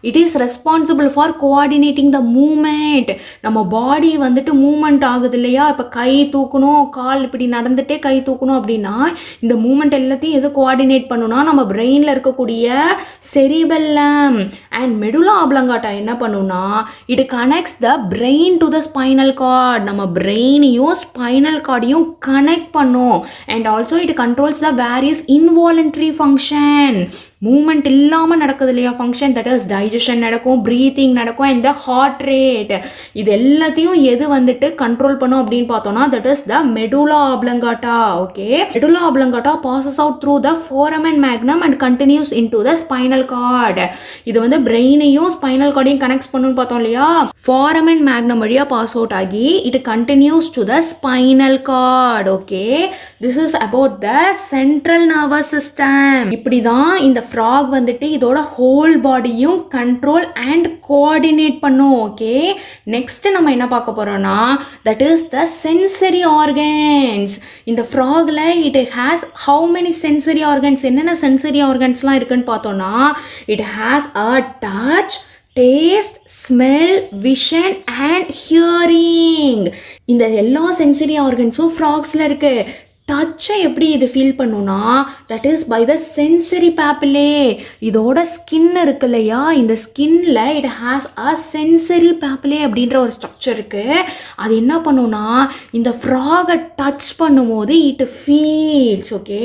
it is responsible for coordinating the movement. நம்ம பாடி வந்துட்டு moment ஆகுது இல்லையா, இப்போ கை தூக்கணும், கால் இப்படி நடந்துட்டே கை தூக்கணும் அப்படின்னா இந்த மூமெண்ட் எல்லாத்தையும் எது கோஆர்டினேட் பண்ணுனா, நம்ம பிரெயினில் இருக்கக்கூடிய cerebellum. and medulla oblongata என்ன பண்ணுனா, it connects the brain to the spinal cord. நம்ம பிரெயினையும் ஸ்பைனல் கார்டையும் கனெக்ட் பண்ணும். and also it controls the various involuntary function. Movement இல்லாமல் நடக்குது இல்லையா ஃபங்க்ஷன், தட் இஸ் டைஜஷன் நடக்கும், ப்ரீத்திங் நடக்கும், அண்ட் த ஹார்ட் ரேட். இது எல்லாத்தையும் எது வந்துட்டு கண்ட்ரோல் பண்ணும் அப்படின்னு பார்த்தோம்னா, that is the medulla oblongata. Okay, medulla oblongata passes out through the foramen magnum and continues into the spinal cord. இது வந்து பிரெயினையும் ஸ்பைனல் கார்டையும் கனெக்ட் பண்ணணும்னு பார்த்தோம் இல்லையா, ஃபோரமன் மேக்னம் வழியாக பாஸ் அவுட் ஆகி it continues to the spinal cord. Okay, this is about the central nervous system. இப்படி தான் இந்த ஃப்ராக் வந்துட்டு இதோட ஹோல் பாடியும் கண்ட்ரோல் அண்ட் கோஆர்டினேட் பண்ணும். ஓகே, நெக்ஸ்ட் நம்ம என்ன பார்க்க போறோம்னா, that is the sensory organs. இந்த ஃப்ராக்ல it has how many sensory organs, என்னென்ன சென்சரி ஆர்கன்ஸ்லாம் இருக்குன்னு பார்த்தோம்னா, it has a touch, taste, smell, vision and hearing. இந்த எல்லா சென்சரி ஆர்கன்ஸும் ஃப்ராக்ஸில் இருக்கு. டச்சை எப்படி இது ஃபீல் பண்ணுன்னா, that is by the sensory papillae. இதோட ஸ்கின் இருக்கு இல்லையா, இந்த ஸ்கின்ல it has a sensory papillae அப்படின்ற ஒரு ஸ்ட்ரக்சர் இருக்கு. அது என்ன பண்ணுன்னா, இந்த ஃப்ராகை டச் பண்ணும்போது இட் ஃபீல்ஸ். ஓகே,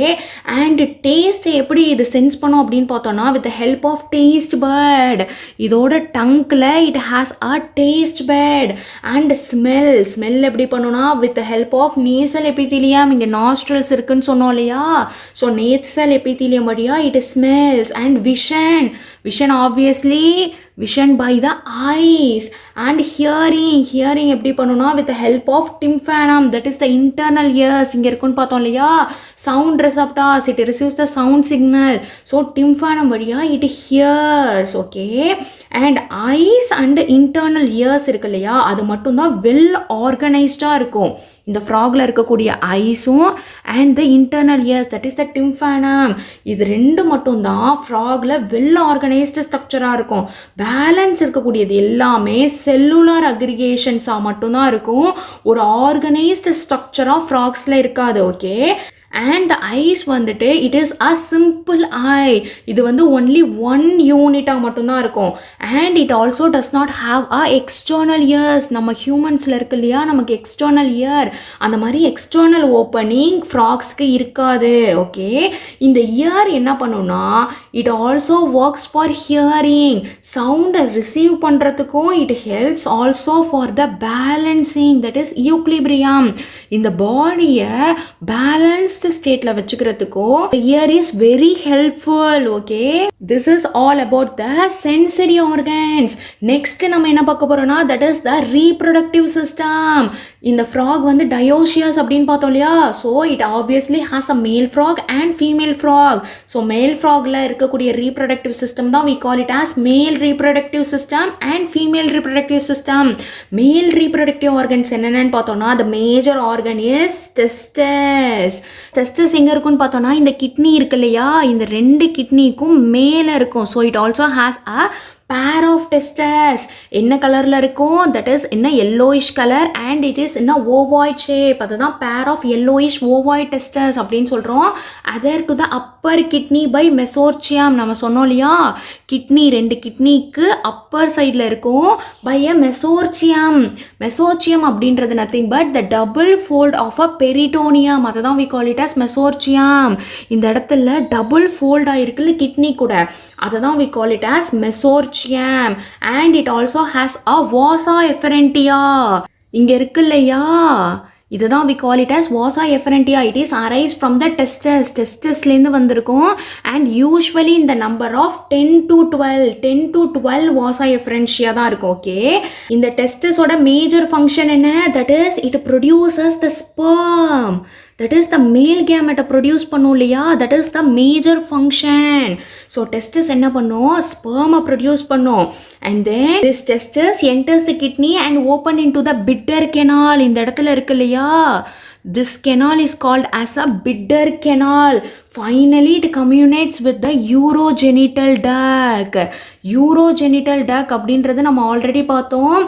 அண்ட் டேஸ்ட்டை எப்படி இது சென்ஸ் பண்ணும் அப்படின்னு பார்த்தோன்னா, with the help of taste bud. இதோட டங்கில் it has a taste bud. And smell எப்படி பண்ணுன்னா, with the help of nasal epithelium. இங்கே நாஸ்ட்ரல்ஸ் இருக்குன்னு சொன்னோம் இல்லையா, ஸோ நேசல் எபிதிலியம் வழியா it smells. And vision obviously vision by the eyes. And hearing எப்படி பண்ணுன்னா with help of tympanum, that is the internal ears. இங்கே இருக்குன்னு பார்த்தோம் இல்லையா, sound receptors, it receives the sound signal. So tympanum வழியாக it hears. Okay, and eyes and internal ears இருக்கு இல்லையா, அது மட்டும்தான் வெல் ஆர்கனைஸ்டாக இருக்கும். இந்த ஃப்ராகில் இருக்கக்கூடிய ஐஸும் and the internal ears, that is the tympanum, இது ரெண்டு மட்டும்தான் ஃப்ராகில் வெல் ஆர்கனைஸ்டு ஸ்ட்ரக்சராக இருக்கும். பேலன்ஸ் இருக்கக்கூடியது எல்லாமே செல்லுலார் அக்ரிகேஷன்ஸாக மட்டும்தான் இருக்கும். ஒரு ஆர்கனைஸ்டு ஸ்ட்ரக்சராக ஃப்ராக்ஸில் இருக்காது. ஓகே, அண்ட் த ஐஸ் வந்துட்டு இட் இஸ் அ சிம்பிள் ஐ, இது வந்து ஒன்லி ஒன் யூனிட்டாக மட்டும்தான் இருக்கும். And it also does not have a external years. நம்ம ஹியூமன்ஸில் இருக்கு இல்லையா, நமக்கு எக்ஸ்டர்னல் இயர், அந்த மாதிரி எக்ஸ்டர்னல் ஓப்பனிங் ஃப்ராக்ஸ்க்கு இருக்காது. ஓகே, இந்த இயர் என்ன பண்ணுன்னா it also works for hearing, சவுண்டை ரிசீவ் பண்ணுறதுக்கும் it helps also for the balancing, that is equilibrium. இந்த பாடியை பேலன்ஸ்டு ஸ்டேட்ல வச்சுக்கிறதுக்கும் ear is very helpful. Okay, this is all about the sensory organs. Next நம்ம என்ன பார்க்க போறோம்னா that is the reproductive system. இந்த ஃப்ராக் வந்து டயோசியஸ் அப்படின்னு பார்த்தோம் இல்லையா, so it obviously has a male frog and female frog. So male ஃப்ராக்ல இருக்கக்கூடிய ரீப்ரொடக்டிவ் சிஸ்டம் தான் we call it as மேல் reproductive system and female reproductive system. மேல் ரீப்ரொடக்டிவ் ஆர்கன்ஸ் என்னென்னு பார்த்தோம்னா the major organ is testes. Tests எங்கே இருக்குன்னு பார்த்தோன்னா இந்த கிட்னி இருக்கு இல்லையா, இந்த ரெண்டு கிட்னிக்கும் மேலே இருக்கும். So it also has a pair of testes. என்ன கலரில் இருக்கும், தட் இஸ் என்ன yellowish colour and it is என்ன ovoid shape, அதுதான் pair of yellowish ovoid testes அப்படின்னு சொல்கிறோம். Other to the upper kidney by mesorchium, நம்ம சொன்னோம் இல்லையா, கிட்னி ரெண்டு கிட்னிக்கு அப்பர் சைடில் இருக்கும் பை அ மெசோர்ச்சியம். மெசோர்ச்சியம் அப்படின்றது nothing but the double fold of a peritoneum, அதை தான் we call it as மெசோர்ச்சியம். இந்த இடத்துல டபுள் ஃபோல்டாக இருக்குல்ல கிட்னி கூட, அதை தான் we call it as மெசோர்ச்சியம். And it also has a vasa efferentia. இங்க இருக்கு இல்லையா, இதுதான் we call it as vasa efferentia. It is arise from the testes. Testesலேருந்து வந்திருக்கும் and usually in the number of 10 to 12 vasa efferentia தான் இருக்கும். Okay, இந்த டெஸ்டஸோட major function என்ன, that is it produces the sperm. That is the male gamete produce பண்ணும் இல்லையா, that is the major function. So testis என்ன பண்ணும், sperm produce பண்ணும். And then this testis enters the kidney and open into the bidder canal. இந்த இடத்துல இருக்கு இல்லையா, this canal is called as a bidder canal. Finally it communicates with the urogenital duct. urogenital duct அப்படின்றது நம்ம already பார்த்தோம்,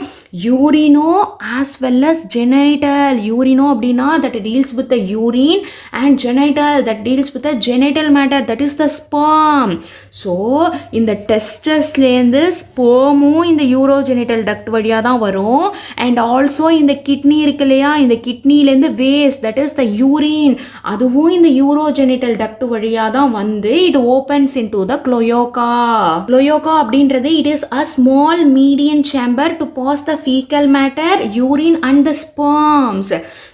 urino as well as genital. urino அப்படின்னா that deals with the urine and genital that deals with the genital matter, that is the sperm. So இந்த டெஸ்டஸ்லேருந்து ஸ்பெர்மும் இந்த urogenital duct வழியாக தான் வரும். And also இந்த கிட்னி இருக்கு இல்லையா, இந்த கிட்னிலேருந்து waste, that is the urine, அதுவும் இந்த urogenital duct வழியாக தான் வந்து it opens into the cloaca. cloaca அப்படின்றது it is a small median chamber to pass the fecal matter, urine and the sperms.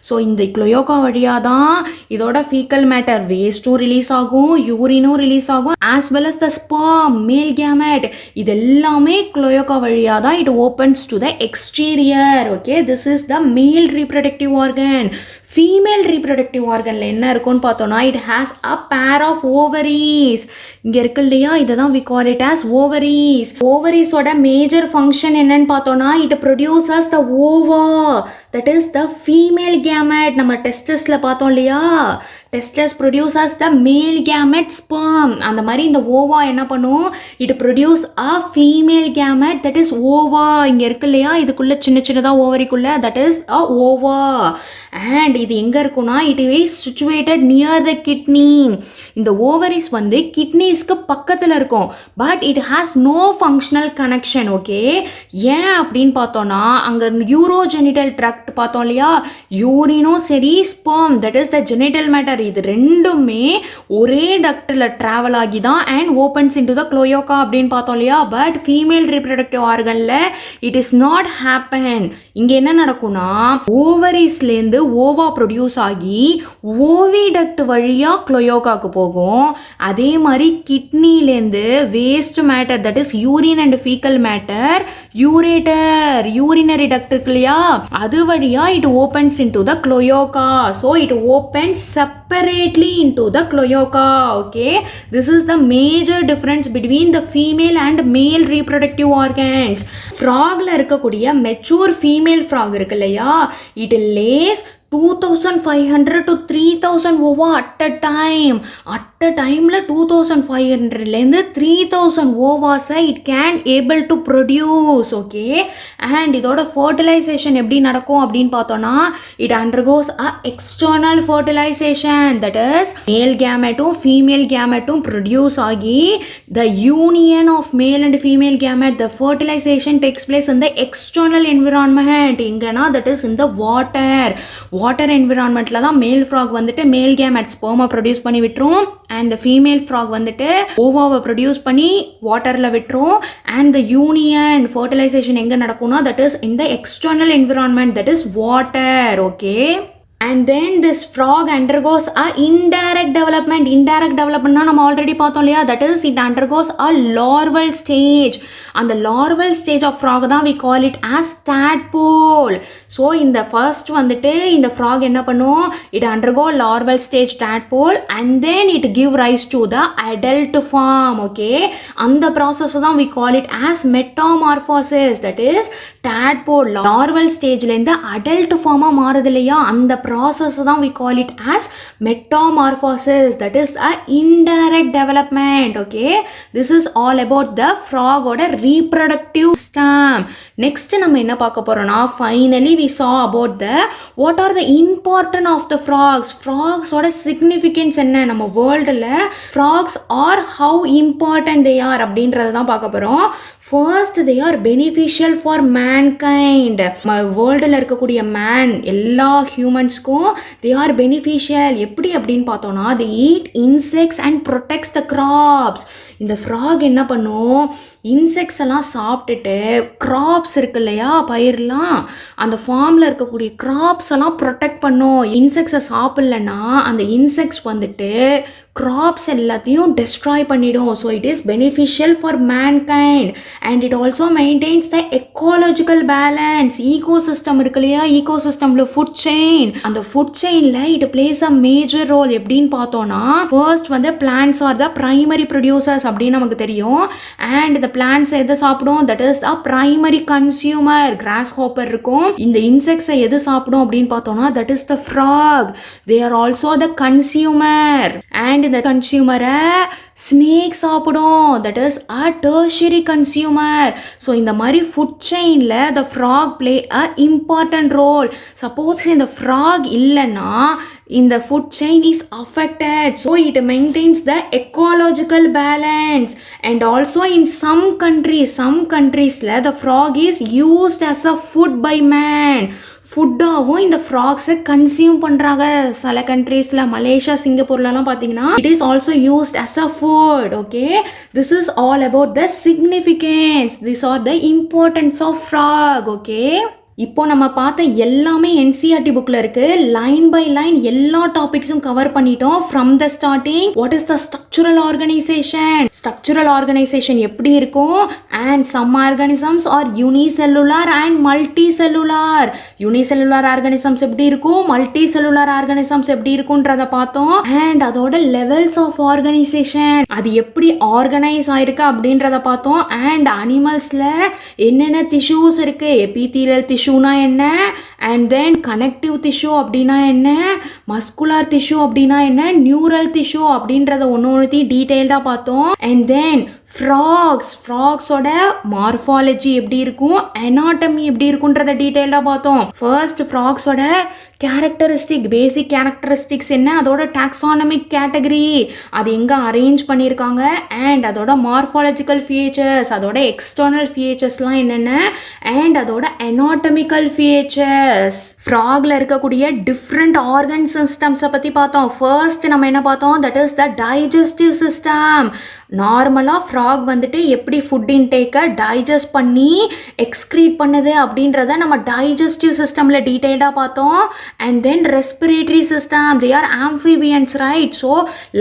So இந்த cloaca வழியாக தான் இதோட fecal matter வேஸ்ட்டும் ரிலீஸ் ஆகும், யூரினும் ரிலீஸ் ஆகும், as well as the sperm, male gamete, இது எல்லாமே cloaca வழியாக தான் it opens to the exterior. Okay, this is the male reproductive organ. Female reproductive ஆர்கனில் என்ன இருக்குன்னு பார்த்தோன்னா it has a pair of ovaries. இங்கே இருக்கு இல்லையா, இதை தான் we call it as ovaries. ஓவரிஸோட மேஜர் ஃபங்க்ஷன் என்னன்னு பார்த்தோன்னா it produces the ova, that is the female gamete. நம்ம டெஸ்டஸில் பார்த்தோம் இல்லையா, testis produces the male gamete sperm. அந்த மாதிரி இந்த ஓவா என்ன பண்ணும், it produce a female gamete, that is ova. இங்கே இருக்கு இல்லையா, இதுக்குள்ளே சின்ன சின்னதாக ஓவரிக்குள்ளே, that is a ova. and இது எங்கே இருக்குன்னா it is situated near the kidney. இந்த ஓவரிஸ் வந்து கிட்னிஸ்க்கு பக்கத்தில் இருக்கும், but it has no functional connection. Okay, ஏன் அப்படின்னு பார்த்தோன்னா அங்கே urogenital tract பார்த்தோம் இல்லையா, யூரினும் சரி sperm, that is the genital matter, இது ரெண்டுமே ஒரே டக்டில் ட்ராவல் ஆகி தான் and opens into the cloaca அப்படின்னு பார்த்தோம் இல்லையா. பட் ஃபீமேல் ரீப்ரொடக்டிவ் ஆர்கனில் இட் இஸ் நாட் ஹேப்பன். இங்கே என்ன நடக்கும்னா ஓவரிஸ்லேருந்து ஓவா ப்ரொடியூஸ் ஆகி ஓவிடக்ட் வழியாக க்ளோயோகாக்கு போகும். அதே மாதிரி கிட்னிலேருந்து waste matter, that is urine and faecal matter, urinary duct இருக்கு இல்லையா, அது வழியாக it opens into the cloaca. So it opens separately into the cloaca. Okay, this is the major difference between the female and male reproductive organs. frogல இருக்கக்கூடிய mature female frog இருக்கு இல்லையா, it lays 2500 to 3000 Owa at a time. டைமில் 2500லேருந்து 3000 ஓவாஸை it can able to produce. Okay, and இதோட fertilisation எப்படி நடக்கும் அப்படின்னு பார்த்தோன்னா, it undergoes a external fertilisation, that is male கேமெட்டும் ஃபீமேல் கேமெட்டும் ப்ரொடியூஸ் ஆகி the union of male and female gamete, the fertilisation takes place in the external environment. எங்கன்னா that is in the water என்விரான்மெண்ட்டில் தான் மேல் ஃப்ராக் வந்துட்டு மேல் gamete ஸ்பெர்மை produce பண்ணி விட்டுரும், அண்ட் த ஃபீமேல் ஃப்ராக் வந்துட்டு ஓவாவை ப்ரொடியூஸ் பண்ணி வாட்டரில் விட்டுரும். அண்ட் த யூனியன் ஃபர்டிலைசேஷன் எங்கே நடக்கும்னா, that is in the external environment, that is water. Okay, and then this frog undergoes a indirect development. Indirect development நம்ம already பார்த்தோம் இல்லையா, that is it undergoes a larval stage. அந்த larval stage of frog தான் we call it as tadpole. So இந்த first வந்துட்டு இந்த frog என்ன பண்ணும், it undergo larval stage tadpole and then it give rise to the adult form. Okay, அந்த process தான் we call it as metamorphosis. that is tadpole larval stageலேருந்து adult form மாறுது இல்லையா, அந்த process தான் we call it as metamorphosis. that is a indirect development. Okay, this is all about the frog oda reproductive system. next நம்ம என்ன பார்க்க போறோம்னா, finally we saw about the what are the important of the frogs oda significance என்ன, நம்ம வேர்ல்டுல frogs are how important they are அப்படின்றத தான் பார்க்க போறோம். first they are beneficial for mankind. வேர்ல்டில் இருக்கக்கூடிய மேன் எல்லா ஹியூமன்ஸ்க்கும் they are beneficial. எப்படி அப்படின்னு பார்த்தோன்னா, they eat insects and protects the crops. இந்த frog என்ன பண்ணும், இன்செக்ட்ஸ் எல்லாம் சாப்பிட்டுட்டு கிராப்ஸ் இருக்கு இல்லையா, பயிரெலாம், அந்த ஃபார்மில் இருக்கக்கூடிய கிராப்ஸ் எல்லாம் ப்ரொடெக்ட் பண்ணும். இன்செக்ட்ஸை சாப்பிட்லன்னா அந்த இன்செக்ட்ஸ் வந்துட்டு crops எல்லாத்தையும் destroy பண்ணிடும். So it is beneficial for mankind and it also maintains the ecological balance. Ecosystem இருக்கு இல்லையா, ஈகோசிஸ்டமில் ஃபுட் செயின், அந்த ஃபுட் செயினில் it plays a major role. எப்படின்னு பார்த்தோன்னா, ஃபர்ஸ்ட் வந்து plants are the primary producers அப்படின்னு நமக்கு தெரியும். அண்ட் இந்த பிளான்ட்ஸ் எதை சாப்பிடும், that is a primary consumer. Grasshopper இருக்கும். இந்த இன்செக்ட்ஸை எது சாப்பிடும் அப்படின்னு பார்த்தோன்னா, that is the frog. They are also the consumer. And இந்த கன்சியூமரை ஸ்னேக் சாப்பிடும், that is a tertiary consumer. So இந்த மாதிரி ஃபுட் செயினில் the frog play a important role. Suppose இந்த ஃப்ராக் இல்லைன்னா இந்த food chain is affected. So it maintains the ecological balance. And also in some கண்ட்ரீஸில் the frog is used as a food by man. ஃபுட்டாகவும் இந்த ஃப்ராக்ஸை consume பண்ணுறாங்க. சில கண்ட்ரீஸில், மலேசியா, சிங்கப்பூர்லலாம் பார்த்தீங்கன்னா it is also used as a food. Okay, this is all about the significance. This are the importance of frog. Okay, இப்போ நம்ம பார்த்த எல்லாமே NCERT புக்கில் இருக்குது. லைன் பை லைன் எல்லா டாபிக்ஸும் கவர் பண்ணிட்டோம். From the starting what is the structural organisation எப்படி இருக்கும், and some organisms are unicellular and multicellular. Unicellular organisms எப்படி இருக்கும், மல்டி செல்லுலார் ஆர்கானிசம்ஸ் எப்படி இருக்குன்றத பார்த்தோம். அண்ட் அதோட லெவல்ஸ் ஆஃப் ஆர்கனைசேஷன், அது எப்படி ஆர்கனைஸ் ஆயிருக்கு அப்படின்றத பார்த்தோம். அண்ட் அனிமல்ஸில் என்னென்ன டிஷ்யூஸ் இருக்குது, எபிதீலியல் டிஷ்யூனா என்ன, அண்ட் தென் கனெக்டிவ் டிஷ்யூ அப்படின்னா என்ன, மஸ்குலார் டிஷ்யூ அப்படின்னா என்ன, நியூரல் டிஷ்யூ அப்படின்றத ஒன்று டீட்டெயில்டாக பார்த்தோம். அண்ட் தென் ஃப்ராக்ஸோட மார்ஃபாலஜி எப்படி இருக்கும், அனாட்டமி எப்படி இருக்குன்றத டீட்டெயில்டாக பார்த்தோம். ஃபர்ஸ்ட் ஃப்ராக்ஸோட பேசிக் கேரக்டரிஸ்டிக்ஸ் என்ன, அதோட டாக்ஸானமிக் கேட்டகரி, அது எங்கே அரேஞ்ச் பண்ணியிருக்காங்க, அண்ட் அதோட மார்ஃபாலஜிக்கல் ஃபீச்சர்ஸ், அதோட எக்ஸ்டர்னல் ஃபீச்சர்ஸ்லாம் என்னென்ன, அண்ட் அதோட அனாட்டமிக்கல் ஃபீச்சர்ஸ். ஃப்ராக்ல இருக்கக்கூடிய டிஃப்ரெண்ட் ஆர்கன் சிஸ்டம்ஸை பற்றி பார்த்தோம். ஃபர்ஸ்ட் நம்ம என்ன பார்த்தோம், that is the digestive system. நார்மலாக ஃப்ராக் வந்துட்டு எப்படி ஃபுட் இன்டேக்கை டைஜஸ்ட் பண்ணி எக்ஸ்க்ரீட் பண்ணுது அப்படின்றத நம்ம டைஜஸ்டிவ் சிஸ்டமில் டீட்டெயில்டாக பார்த்தோம். And then respiratory system, they are amphibians, right? So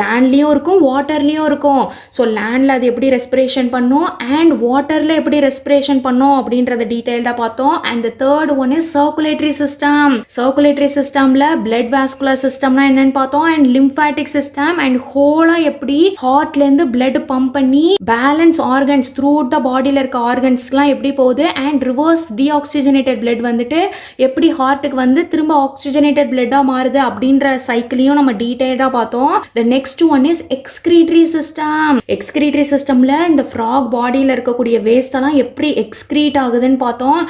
லேண்ட்லேயும் இருக்கும், வாட்டர்லேயும் இருக்கும். ஸோ லேண்டில் அது எப்படி ரெஸ்பிரேஷன் பண்ணும் அண்ட் வாட்டரில் எப்படி ரெஸ்பிரேஷன் பண்ணும் அப்படின்றத டீட்டெயில்டாக பார்த்தோம். And the third one is circulatory system. Circulatory சிஸ்டமில் பிளட் வாஸ்குலர் சிஸ்டம்னா என்னன்னு பார்த்தோம். அண்ட் லிம்ஃபாட்டிக் சிஸ்டம் அண்ட் ஹோலாக எப்படி ஹார்ட்லேருந்து பிளட் பம்ப் பண்ணி பேலன்ஸ் ஆர்கன்ஸ் த்ரூ த பாடியில் இருக்க ஆர்கன்ஸ்லாம் எப்படி போகுது. அண்ட் ரிவர்ஸ் டீஆக்சிஜனேட்டட் பிளட் வந்துட்டு எப்படி ஹார்ட்டுக்கு வந்து திரும்ப ஆக்சிஜனேட்டட் பிளட்டாக மாறுது அப்படின்ற சைக்கிளையும் நம்ம டீட்டெயில்டாக பார்த்தோம். The next one is excretory system. Excretory சிஸ்டமில் இந்த ஃப்ராக் பாடியில் இருக்கக்கூடிய வேஸ்டெல்லாம் எப்படி எக்ஸ்கிரீட் ஆகுதுன்னு பார்த்தோம்.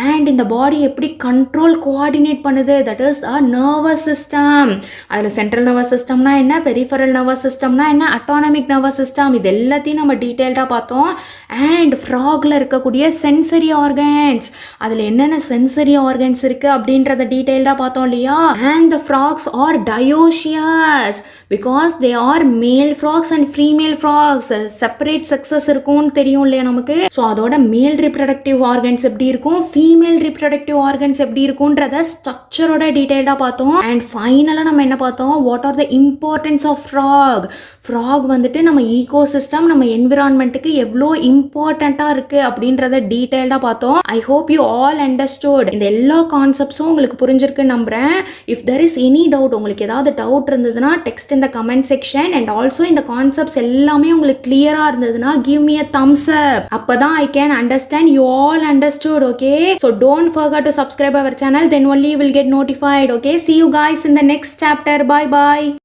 அண்ட் இந்த பாடி எப்படி கண்ட்ரோல் கோஆர்டினேட் பண்ணுது, that is a nervous system. அதில் சென்ட்ரல் நர்வஸ் சிஸ்டம்னா என்ன, பெரிஃபரல் நர்வஸ் சிஸ்டம்னா என்ன, அட்டானமிக் நர்வஸ் சிஸ்டம், இது எல்லாத்தையும் நம்ம டீட்டெயில்டாக பார்த்தோம். அண்ட் ஃப்ராகில் இருக்கக்கூடிய சென்சரி ஆர்கன்ஸ், அதில் என்னென்ன சென்சரி ஆர்கன்ஸ் இருக்குது அப்படின்றத டீட்டெயில்டாக பார்த்தோம் இல்லையா. And the frogs are dioecious because they are male frogs and female frogs. Separate sexes இருக்கும்னு தெரியும் இல்லையா நமக்கு. ஸோ அதோட மேல் ரிப்ரடக்டிவ் ஆர்கன்ஸ் எப்படி இருக்கும், ஃபீமேல் ரிப்ரடக்டிவ் ஆர்கன்ஸ் எப்படி இருக்கும்ன்றத ஸ்ட்ரக்சரோட டீட்டெயில்டாக பார்த்தோம். அண்ட் ஃபைனலாக நம்ம என்ன பார்த்தோம், what are the importance of frog. Frog வந்துட்டு நம்ம ஈகோசிஸ்டம், நம்ம என்விரான்மெண்ட்டுக்கு எவ்வளோ இம்பார்ட்டண்ட்டாக இருக்குது அப்படின்றத டீட்டெயில்டாக பார்த்தோம். I hope you all understood. இந்த எல்லா கான்செப்ட்ஸும் உங்களுக்கு புரிஞ்சிருக்குன்னு நம்புகிறேன். If there is any doubt, உங்களுக்கு ஏதாவது டவுட் இருந்ததுன்னா டெக்ஸ்ட் இந்த கமெண்ட் செக்ஷன். அண்ட் ஆல்சோ இந்த கான்செப்ட்ஸ் எல்லாமே உங்களுக்கு கிளியராக இருந்ததுன்னா கிவ் மீ அ தம்ஸ் அப். அப்போ தான் I can understand you all understood. Okay, so don't forget to subscribe our channel, then only you will get notified. Okay, see you guys in the next chapter. Bye bye.